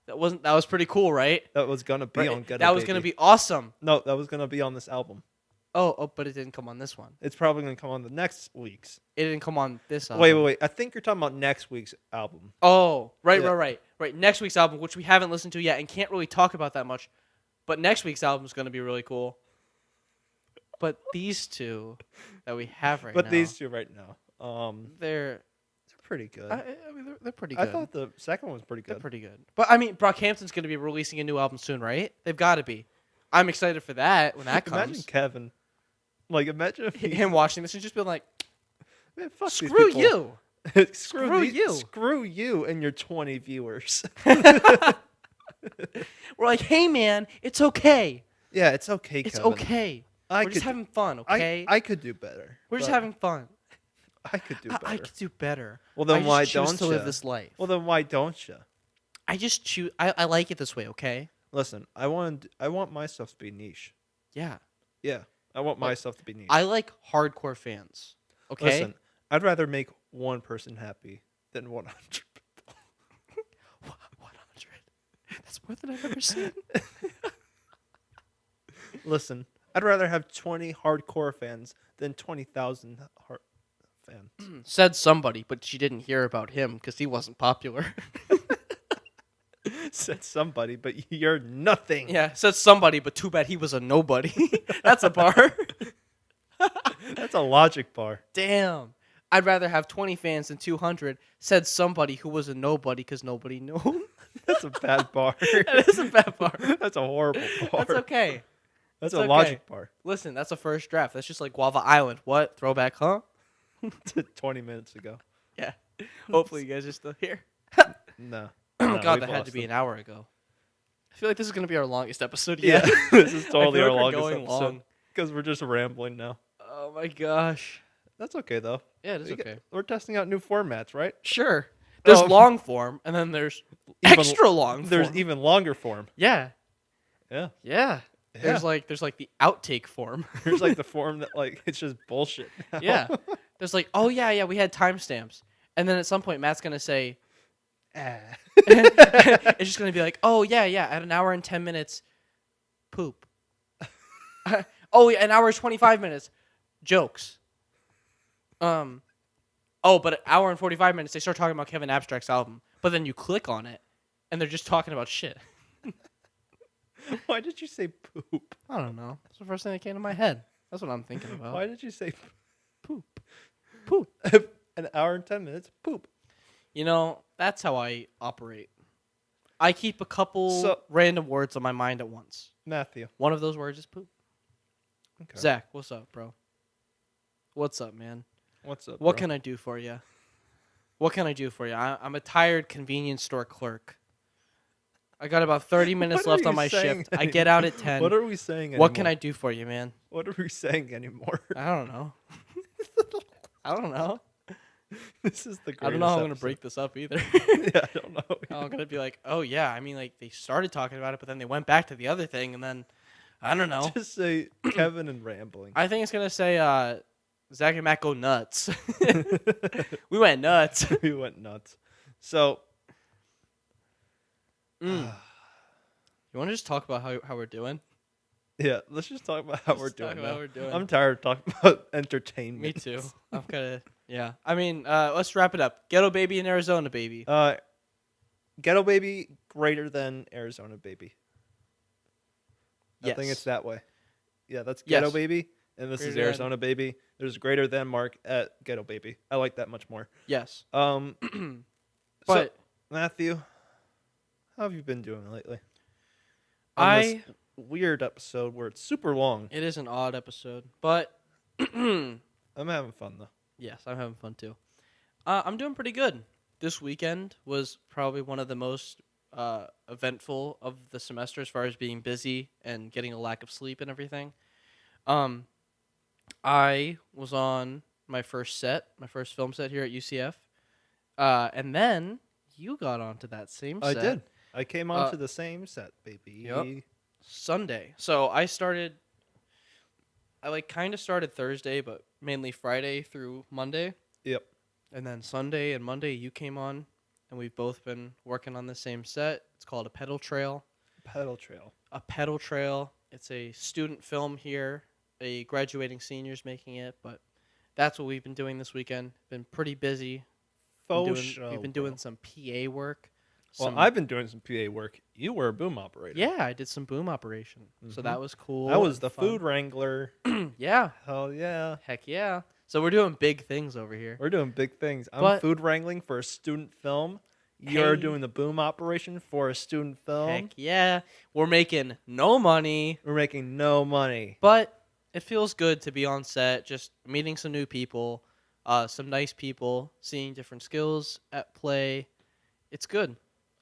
That was pretty cool, right? That was gonna be on Ghetto Baby. That was going to be awesome. No, that was gonna be on this album. Oh, but it didn't come on this one. It's probably gonna come on the next week's. It didn't come on this album. Wait. I think you're talking about next week's album. Oh, right. Yeah. Right. Next week's album, which we haven't listened to yet and can't really talk about that much. But next week's album is going to be really cool. But these two that we have right now. But these two right now, they're pretty good. I mean, they're pretty good. I thought the second one was pretty good. They're pretty good. But I mean, Brockhampton's going to be releasing a new album soon, right? They've got to be. I'm excited for that when that comes. Imagine Kevin. Like, imagine if Him watching this and just being like, man, fuck these screw people. you. Screw you. Screw you and your 20 viewers. We're like, hey, man, it's okay. Yeah, it's okay, It's Kevin. okay. I We're just could- having fun, okay? I could do better. We're just but having fun. I could do better. I could do better. Well, then I why just choose don't to live ya? this life? Well, then why don't you? I just choose. I like it this way, okay? Listen, I want my stuff to be niche. Yeah. Yeah, I want my Like, stuff to be niche. I like hardcore fans, okay? Listen, I'd rather make one person happy than 100 people. 100. That's more than I've ever seen. Listen, I'd rather have 20 hardcore fans than 20,000 fans. Said somebody, but she didn't hear about him because he wasn't popular. Said somebody, but you're nothing. Yeah, said somebody, but too bad he was a nobody. That's a bar. That's a logic bar. Damn. I'd rather have 20 fans than 200. Said somebody who was a nobody because nobody knew him. That's a bad bar. That is a bad bar. That's a horrible bar. That's okay. That's It's a okay. logic bar. Listen, that's a first draft. That's just like Guava Island. What? Throwback, huh? 20 minutes ago. Yeah. Hopefully you guys are still here. No. Oh, No, God, we've that had lost to be them. an hour ago. I feel like this is going to be our longest episode Yeah, yet. this is totally I our feel like we're longest going episode long. because we're just rambling now. Oh, my gosh. That's okay though. Yeah, it is okay. We're testing out new formats, right? Sure. There's Oh. long form, and then there's Even- extra long There's form. even longer form. Yeah. Yeah. Yeah. There's like the outtake form. There's like the form that like it's just bullshit. now. Yeah. There's like, oh yeah, we had timestamps. And then at some point Matt's gonna say it's just gonna be like, oh yeah, at an hour and 10 minutes, poop. Oh yeah, an hour and 25 minutes, jokes. Oh, but an hour and 45 minutes they start talking about Kevin Abstract's album. But then you click on it and they're just talking about shit. Why did you say poop? I don't know. That's the first thing that came to my head. That's what I'm thinking about. Why did you say Poop. an hour and 10 minutes? Poop. You know, that's how I operate. I keep a couple So- random words on my mind at once. Matthew. One of those words is poop. Okay. Zach, what's up, bro? What's up, man? What's up? What bro? can I do for you? What can I do for you? I'm a tired convenience store clerk. I got about 30 minutes left on my shift. I get out at 10. What are we saying anymore? What can I do for you, man? What are we saying anymore? I don't know. I don't know. This is the greatest I don't know how I'm going to episode. break this up either. Yeah, I don't know. I'm going to be like, oh, yeah. I mean, like, they started talking about it, but then they went back to the other thing, and then, I don't know. Just say Kevin and rambling. I think it's going to say, Zach and Matt go nuts. We went nuts. We went nuts. So, You want to just talk about how we're doing? yeah, let's just talk about how we're Let's talk doing about now. how we're doing. I'm tired of talking about entertainment. Me too. I'm kind of, yeah. I mean, let's wrap it up. Ghetto Baby and Arizona Baby. Ghetto Baby greater than Arizona Baby. I think Yes. it's that way. Yeah, that's Ghetto Yes. Baby, and this is Greater than- Arizona Baby. There's greater than mark at Ghetto Baby. I like that much more. Yes. So, But Matthew, how have you been doing lately? I... This weird episode where it's super long. It is an odd episode, but I'm having fun though. yes, I'm having fun too. I'm doing pretty good. This weekend was probably one of the most eventful of the semester as far as being busy and getting a lack of sleep and everything. I was on my first film set here at UCF, and then you got onto that same set. I did. I came onto the same set, baby. Yep. Sunday. So I kind of started Thursday, but mainly Friday through Monday. Yep. And then Sunday and Monday you came on, and we've both been working on the same set. It's called A Pedal Trail. Pedal Trail. A Pedal Trail. It's a student film here. A graduating senior's making it, but that's what we've been doing this weekend. Been pretty busy. We've been doing some PA work. Well, I've been doing some PA work. You were a boom operator. Yeah, I did some boom operation. So that was cool. I was and the fun. food wrangler. Yeah. Hell yeah. Heck yeah. So we're doing big things over here. We're doing big things. I'm But- food wrangling for a student film. You're Hey. doing the boom operation for a student film. Heck yeah. We're making no money, We're making no money. but it feels good to be on set, just meeting some new people, some nice people, seeing different skills at play. It's good.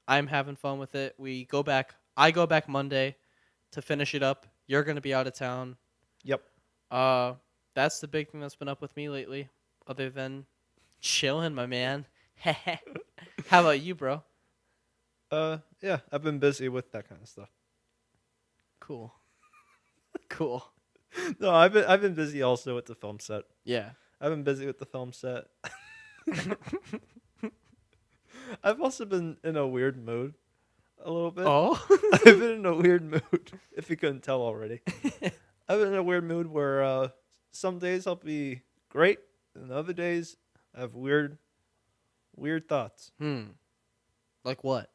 I'm having fun with it. I go back Monday to finish it up. You're going to be out of town. Yep. That's the big thing that's been up with me lately, other than chilling, my man. How about you, bro? Yeah, I've been busy with that kind of stuff. Cool. Cool. No, I've been busy also with the film set. Yeah. I've been busy with the film set. I've also been in a weird mood a little bit. Oh? I've been in a weird mood, if you couldn't tell already. I've been in a weird mood where some days I'll be great, and other days I have weird thoughts. Like what?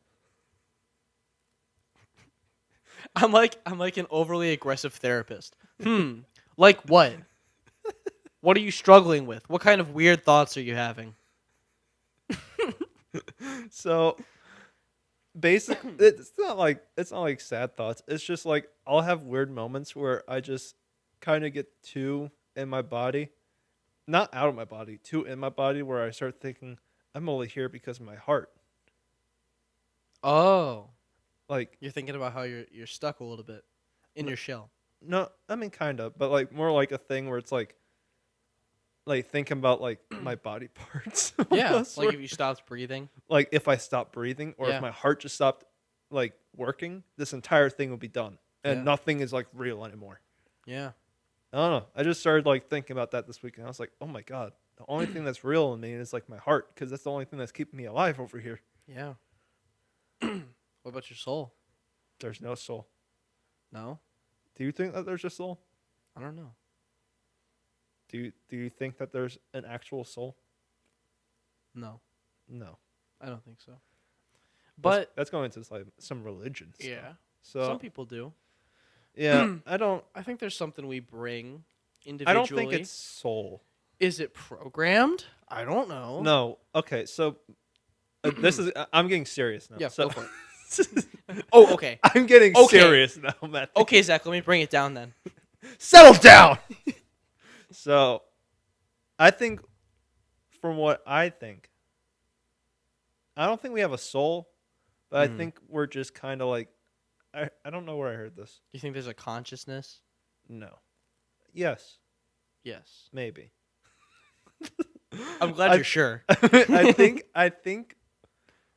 I'm like an overly aggressive therapist. Like what? What are you struggling with? What kind of weird thoughts are you having? So basically, it's not like sad thoughts. It's just like I'll have weird moments where I just kind of get too in my body, not out of my body, too in my body, where I start thinking I'm only here because of my heart. Oh, Like, you're thinking about how you're stuck a little bit in your shell. no, I mean kind of, but like more like a thing where it's like thinking about like my body parts. Yeah, almost, like where- if you stopped breathing. like if I stopped breathing or Yeah. if my heart just stopped like working, this entire thing would be done, and Yeah. nothing is like real anymore. Yeah. I don't know. I just started like thinking about that this weekend. I was like, oh my god, the only thing that's real in me is like my heart, because that's the only thing that's keeping me alive over here. Yeah. What about your soul? There's no soul. No, Do you think that there's a soul? I don't know. Do you think that there's an actual soul? No, No. I don't think so. But that's going into like some religion stuff. yeah, So some people do. yeah, I I think there's something we bring I individually. don't think it's soul. Is it programmed? I don't know. No. Okay, so this is I'm getting serious now. Yeah, so, go for it. Oh, okay. I'm getting Okay. serious now, Matt. Okay, Zach, let me bring it down then. Settle down. So, I think, from what I think, I don't think we have a soul, But I Mm. think we're just kind of like, I don't know where I heard this. Do you think there's a consciousness? No. Yes, Yes. maybe. I'm glad I- you're sure. I think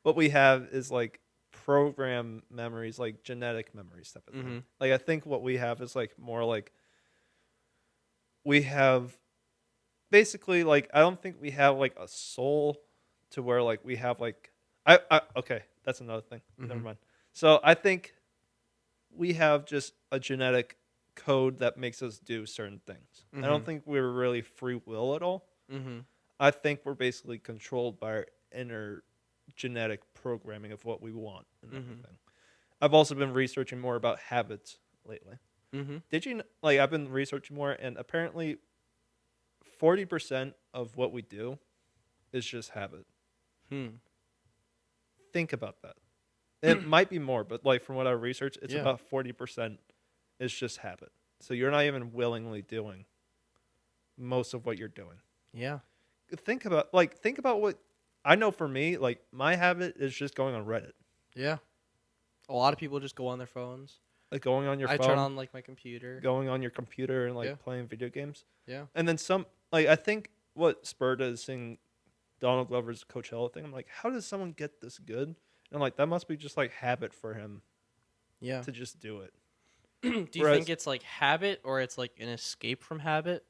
what we have is like program memories, like genetic memories type of thing. Mhm. Like I think what we have is like more like we have basically like I don't think we have like a soul to where like we have like I okay, that's another thing. Never Mhm. mind. So I think we have just a genetic code that makes us do certain things. I don't Mhm. think we're really free will at all. Mhm. I think we're basically controlled by our inner genetic programming of what we want and Mhm. everything. I've also been researching more about habits lately. Mhm. Did you like I've been researching more and apparently 40% of what we do is just habit. Hmm. Think about that. It might be more, but like from what I researched, it's Yeah. about 40% is just habit. So you're not even willingly doing most of what you're doing. Yeah. Think about what I know for me, like my habit is just going on Reddit. Yeah. A lot of people just go on their phones. Like going on your I phone, turn on like my computer. going on your computer and like Yeah. playing video games. Yeah. And then some like I think what spurred is seeing Donald Glover's Coachella thing. I'm like, how does someone get this good? And I'm like, that must be just like habit for him Yeah. to just do it. Do you Whereas- think it's like habit or it's like an escape from habit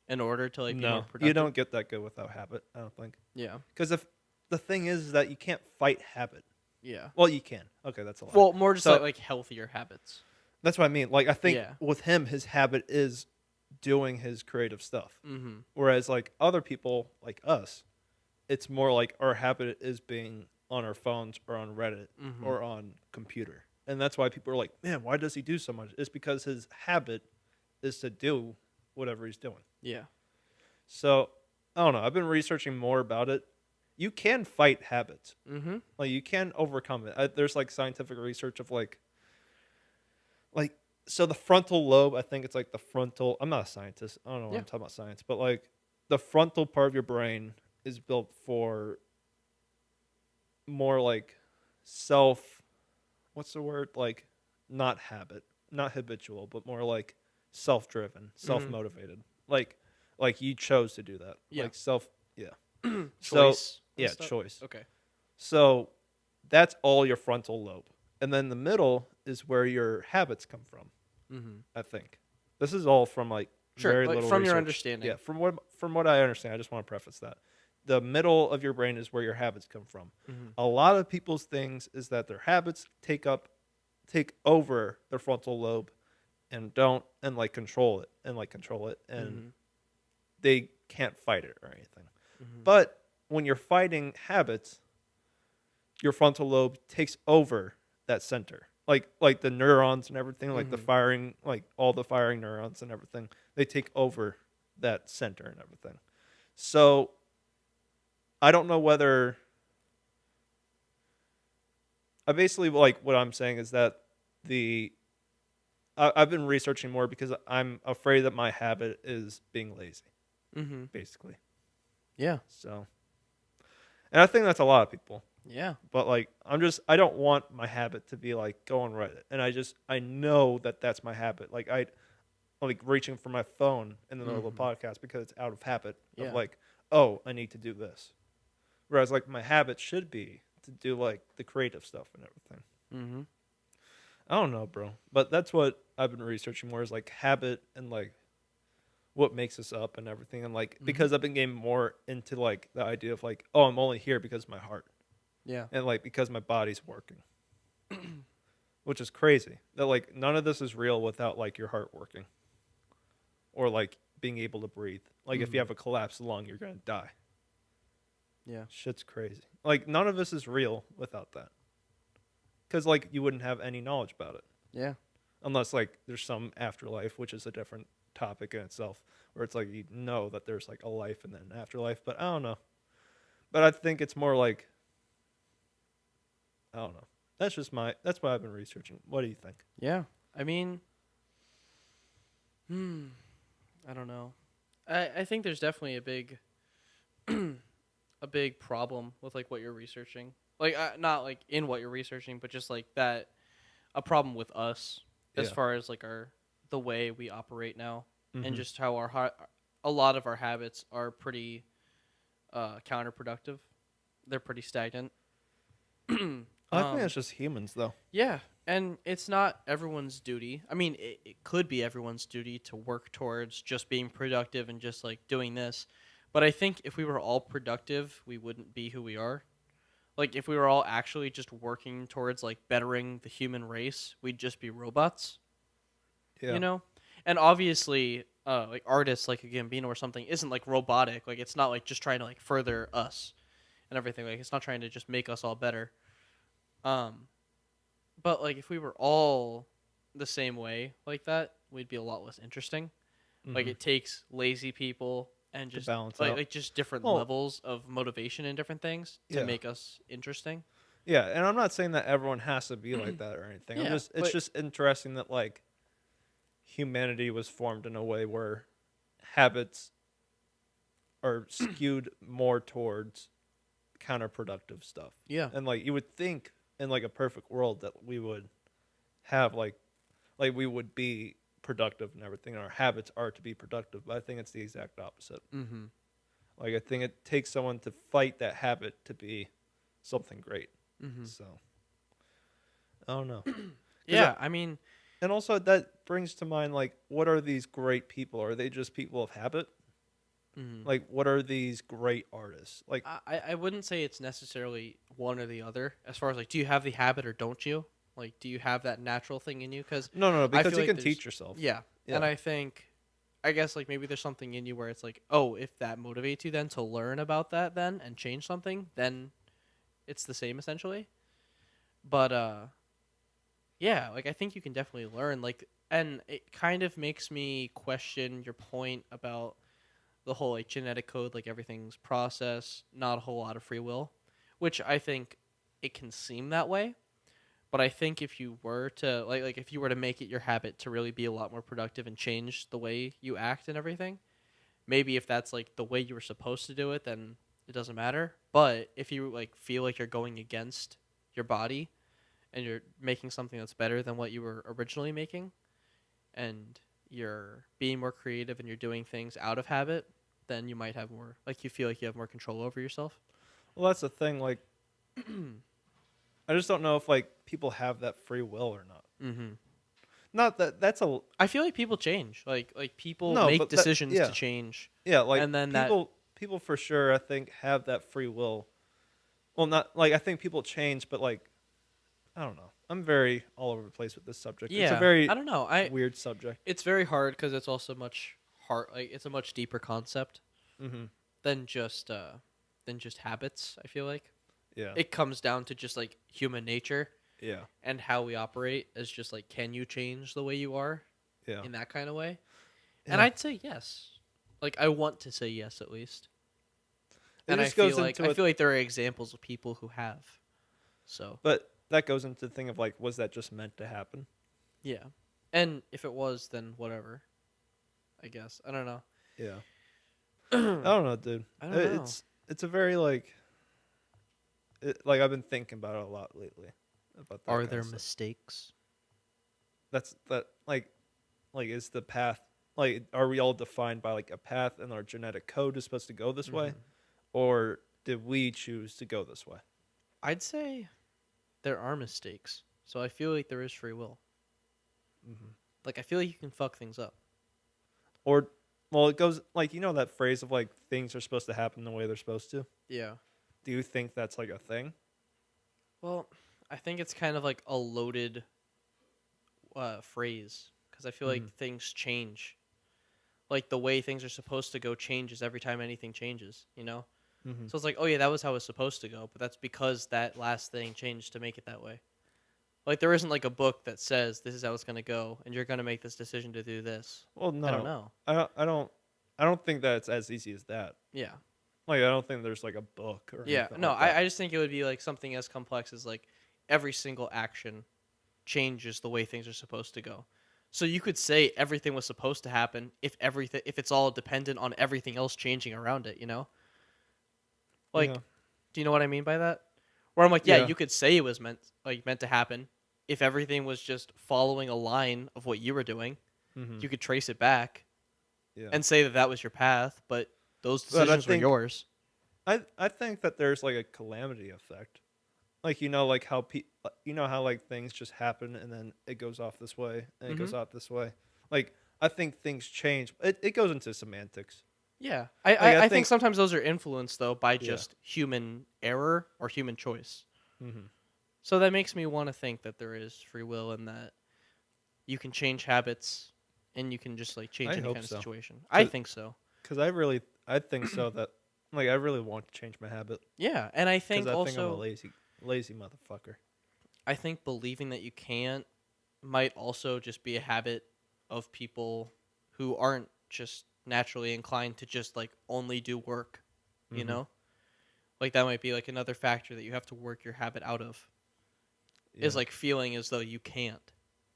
in order to like be more No, productive? you don't get that good without habit. I don't think. Yeah. Because if the thing is that you can't fight habit. Yeah. Well, you can. Okay, that's a lie. Well, more just So- like healthier habits. That's what I mean. Like I think Yeah. with him, his habit is doing his creative stuff. Mm-hmm. Whereas like other people like us, it's more like our habit is being on our phones or on Reddit Mhm. or on computer. And that's why people are like, man, why does he do so much? It's because his habit is to do whatever he's doing. Yeah. So I don't know. I've been researching more about it. You can fight habits. Mm-hmm. Like you can overcome it. There's like scientific research of like so the frontal lobe. I think it's like the frontal. I'm not a scientist. I don't know why Yeah. I'm talking about science, but like the frontal part of your brain is built for more like self. What's the word? Like not habit, not habitual, but more like self-driven, self-motivated. Like you chose to do that. Yeah. Like self. Yeah. Choice. and Yeah, stuff? choice. Okay. So that's all your frontal lobe. And then the middle is where your habits come from, Mm-hmm. I think. This is all from like Sure. very Like, little from your research. understanding. Yeah, from what I understand, I just want to preface that. The middle of your brain is where your habits come from. Mm-hmm. A lot of people's things is that their habits take over their frontal lobe and control it and Mm-hmm. they can't fight it or anything. Mm-hmm. But when you're fighting habits, your frontal lobe takes over that center. Like the neurons and everything, like the Mhm. firing, like all the firing neurons and everything, they take over that center and everything. So I don't know whether I basically like what I'm saying is that I've been researching more because I'm afraid that my habit is being lazy, Mm-hmm. basically. Yeah. So, and I think that's a lot of people. Yeah. But like I don't want my habit to be like go on Reddit, and I know that that's my habit. Like I like reaching for my phone in the middle of a podcast because it's out of habit Yeah. of like, oh, I need to do this. Whereas like my habit should be to do like the creative stuff and everything. Mm-hmm. I don't know, bro, but that's what I've been researching more is like habit and like what makes us up and everything, and like because I've been getting more into like the idea of like, oh, I'm only here because of my heart. Yeah. And like because my body's working, which is crazy that like none of this is real without like your heart working or like being able to breathe. Like if you have a collapsed lung, you're gonna die. Yeah. Shit's crazy. Like none of this is real without that, because like you wouldn't have any knowledge about it Yeah. unless like there's some afterlife, which is a different topic in itself, where it's like you know that there's like a life and then an afterlife. But I don't know. But I think it's more like I don't know. That's what I've been researching. What do you think? Yeah. I mean, I don't know. I think there's definitely a big a big problem with like what you're researching. Like not like in what you're researching, but just like that a problem with us as Yeah. far as like the way we operate now, and Mhm. just how a lot of our habits are pretty counterproductive. They're pretty stagnant. I think it's just humans, though. Yeah, and it's not everyone's duty. I mean, it could be everyone's duty to work towards just being productive and just like doing this. But I think if we were all productive, we wouldn't be who we are. Like if we were all actually just working towards like bettering the human race, we'd just be robots, Yeah. you know? And obviously, like artists like a Gambino or something isn't like robotic. Like it's not like just trying to like further us and everything. Like it's not trying to just make us all better. Um, but like if we were all the same way like that, we'd be a lot less interesting. Like Mhm. it takes lazy people and just balance like out. like just different Well- levels of motivation and different things to Yeah. make us interesting. Yeah, and I'm not saying that everyone has to be like that or anything. Yeah, It's but- just interesting that like humanity was formed in a way where habits are skewed more towards counterproductive stuff. Yeah. And like you would think in like a perfect world that we would have like we would be productive and everything, and our habits are to be productive, but I think it's the exact opposite. Mm-hmm. Like I think it takes someone to fight that habit to be something great. Mm-hmm. So I don't know. Yeah, I mean, And also that brings to mind like what are these great people? Are they just people of habit? mhm. Like what are these great artists? Like I wouldn't say it's necessarily one or the other. As far as like, do you have the habit or don't you? Like, do you have that natural thing in you? Because no, because feel you like can there's- teach yourself. yeah, Yeah. and I guess like maybe there's something in you where it's like, oh, if that motivates you then to learn about that then and change something, then it's the same essentially. But yeah, like I think you can definitely learn like, and it kind of makes me question your point about the whole like genetic code, like everything's process, not a whole lot of free will, which I think it can seem that way. But I think if you were to like if you were to make it your habit to really be a lot more productive and change the way you act and everything, maybe if that's like the way you were supposed to do it, then it doesn't matter. But if you like feel like you're going against your body and you're making something that's better than what you were originally making, and you're being more creative and you're doing things out of habit, then you might have more like you feel like you have more control over yourself. Well, that's the thing. Like I just don't know if like people have that free will or not. Mm-hmm. Not that that's a I feel like people change. Like people No, make but that- decisions yeah. to change. yeah. Like And then people for sure I think have that free will. Well, not like I think people change, but like I don't know. I'm very all over the place with this subject. Yeah, It's a very I don't know. weird subject. It's very hard because it's also much hard. Like it's a much deeper concept Mm-hmm. than just habits. I feel like Yeah. it comes down to just like human nature yeah. and how we operate as just like, can you change the way you are Yeah. in that kind of way? Yeah. And I'd say yes. Like I want to say yes at least. It And just goes I into feel like there are examples of people who have. So But that goes into the thing of like, was that just meant to happen? yeah, and if it was, then whatever. I guess I don't know. Yeah. I don't know, dude. I don't know. It's a very like, like I've been thinking about it a lot lately. About that Are kind there of stuff. mistakes? That's that like is the path like are we all defined by like a path and our genetic code is supposed to go this way, Mhm. or did we choose to go this way? I'd say there are mistakes. So I feel like there is free will. Mm-hmm. Like I feel like you can fuck things up. Or well, it goes like that phrase of like things are supposed to happen the way they're supposed to. Yeah. Do you think that's like a thing? Well, I think it's kind of like a loaded phrase because I feel like Mhm. things change. Like the way things are supposed to go changes every time anything changes, you know? Mm-hmm. So it's like, oh yeah, that was how it was supposed to go, but that's because that last thing changed to make it that way. Like there isn't like a book that says this is how it's going to go and you're going to make this decision to do this. Well, no, I don't know. I don't think that it's as easy as that. Yeah. Like I don't think there's like a book or Yeah, anything no, like that. I just think it would be like something as complex as like every single action changes the way things are supposed to go. So you could say everything was supposed to happen if it's all dependent on everything else changing around it, you know? Like Yeah. do you know what I mean by that? Where I'm like, yeah, Yeah. you could say it was meant to happen if everything was just following a line of what you were doing. Mhm. You could trace it back Yeah. and say that was your path, but those But I decisions were think- yours. I think that there's like a calamity effect. Like like how how like things just happen and then it goes off this way and it goes off this way. Like I think things change. It goes into semantics. Yeah. I I think think- sometimes those are influenced, though, by Yeah. just human error or human choice. Mm-hmm. So that makes me want to think that there is free will and that you can change habits and you can just like change I any hope kind of so. situation. I think so. Because I think so that like I really want to change my habit. Yeah, and I think Because I think I'm a also lazy motherfucker. I think believing that you can't might also just be a habit of people who aren't just naturally inclined to just like only do work, you Mhm. know? Like that might be like another factor that you have to work your habit out of. Is Yeah. like feeling as though you can't,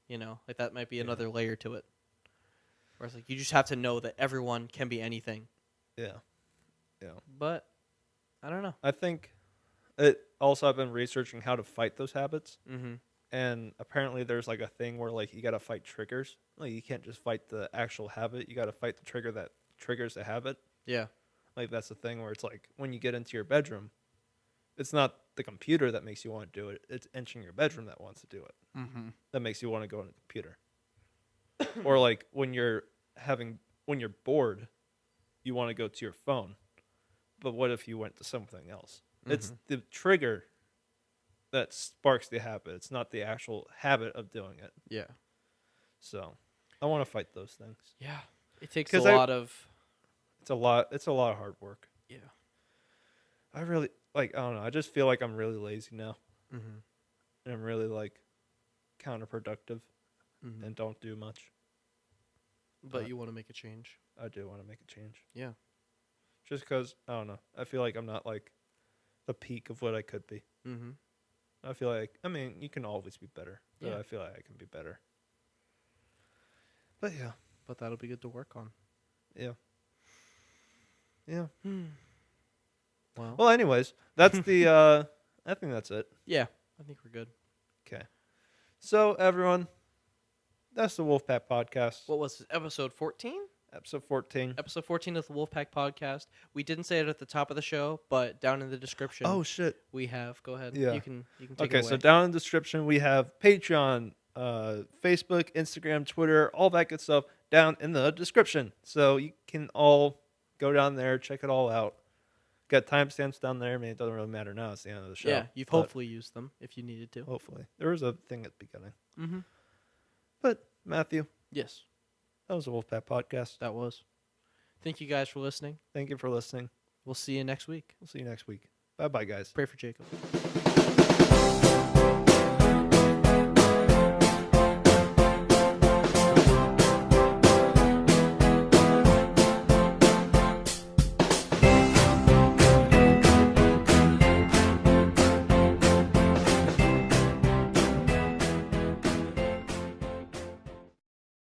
like that might be another layer to it. Where it's like you just have to know that everyone can be anything. Yeah. But I don't know. I think it also I've been researching how to fight those habits. Mm-hmm. And apparently there's like a thing where like you gotta fight triggers. Like you can't just fight the actual habit. You gotta fight the trigger that triggers the habit. Yeah. Like that's the thing where it's like when you get into your bedroom, it's not the computer that makes you want to do it. It's entering your bedroom that wants to do it. Mm-hmm. That makes you want to go on the computer. Or like when you're bored, you want to go to your phone. But what if you went to something else? It's the trigger that sparks the habit. It's not the actual habit of doing it. Yeah. So I want to fight those things. Yeah. It takes a 'Cause lot of. It's a lot of hard work. Yeah. I really I don't know. I just feel like I'm really lazy now. Mm-hmm. And I'm really like counterproductive Mm-hmm. and don't do much. But you want to make a change. I do want to make a change. Yeah. Just because, I don't know. I feel like I'm not like the peak of what I could be. Mm-hmm. I feel like, I mean, you can always be better. But Yeah. I feel like I can be better. But yeah. But that'll be good to work on. Yeah. Yeah. Well, Anyways, that's the, I think that's it. yeah. I think we're good. Okay. So, everyone, that's the Wolfpack Podcast. What was this, episode 14? Episode 14. Episode 14 of the Wolfpack Podcast. We didn't say it at the top of the show, but down in the description, Oh, shit. we have. Go ahead. Yeah. You can take Okay, it away. so down in the description, we have Patreon, Facebook, Instagram, Twitter, all that good stuff down in the description. So you can all go down there, check it all out. Got timestamps down there. I mean, it doesn't really matter now. It's the end of the show. Yeah, you've but hopefully used them if you needed to. Hopefully. There was a thing at the beginning. Mm-hmm. But, Matthew, Yes, that was the Wolfpack Podcast. that was. Thank you guys for listening. Thank you for listening. We'll see you next week. We'll see you next week. Bye-bye, guys. Pray for Jacob.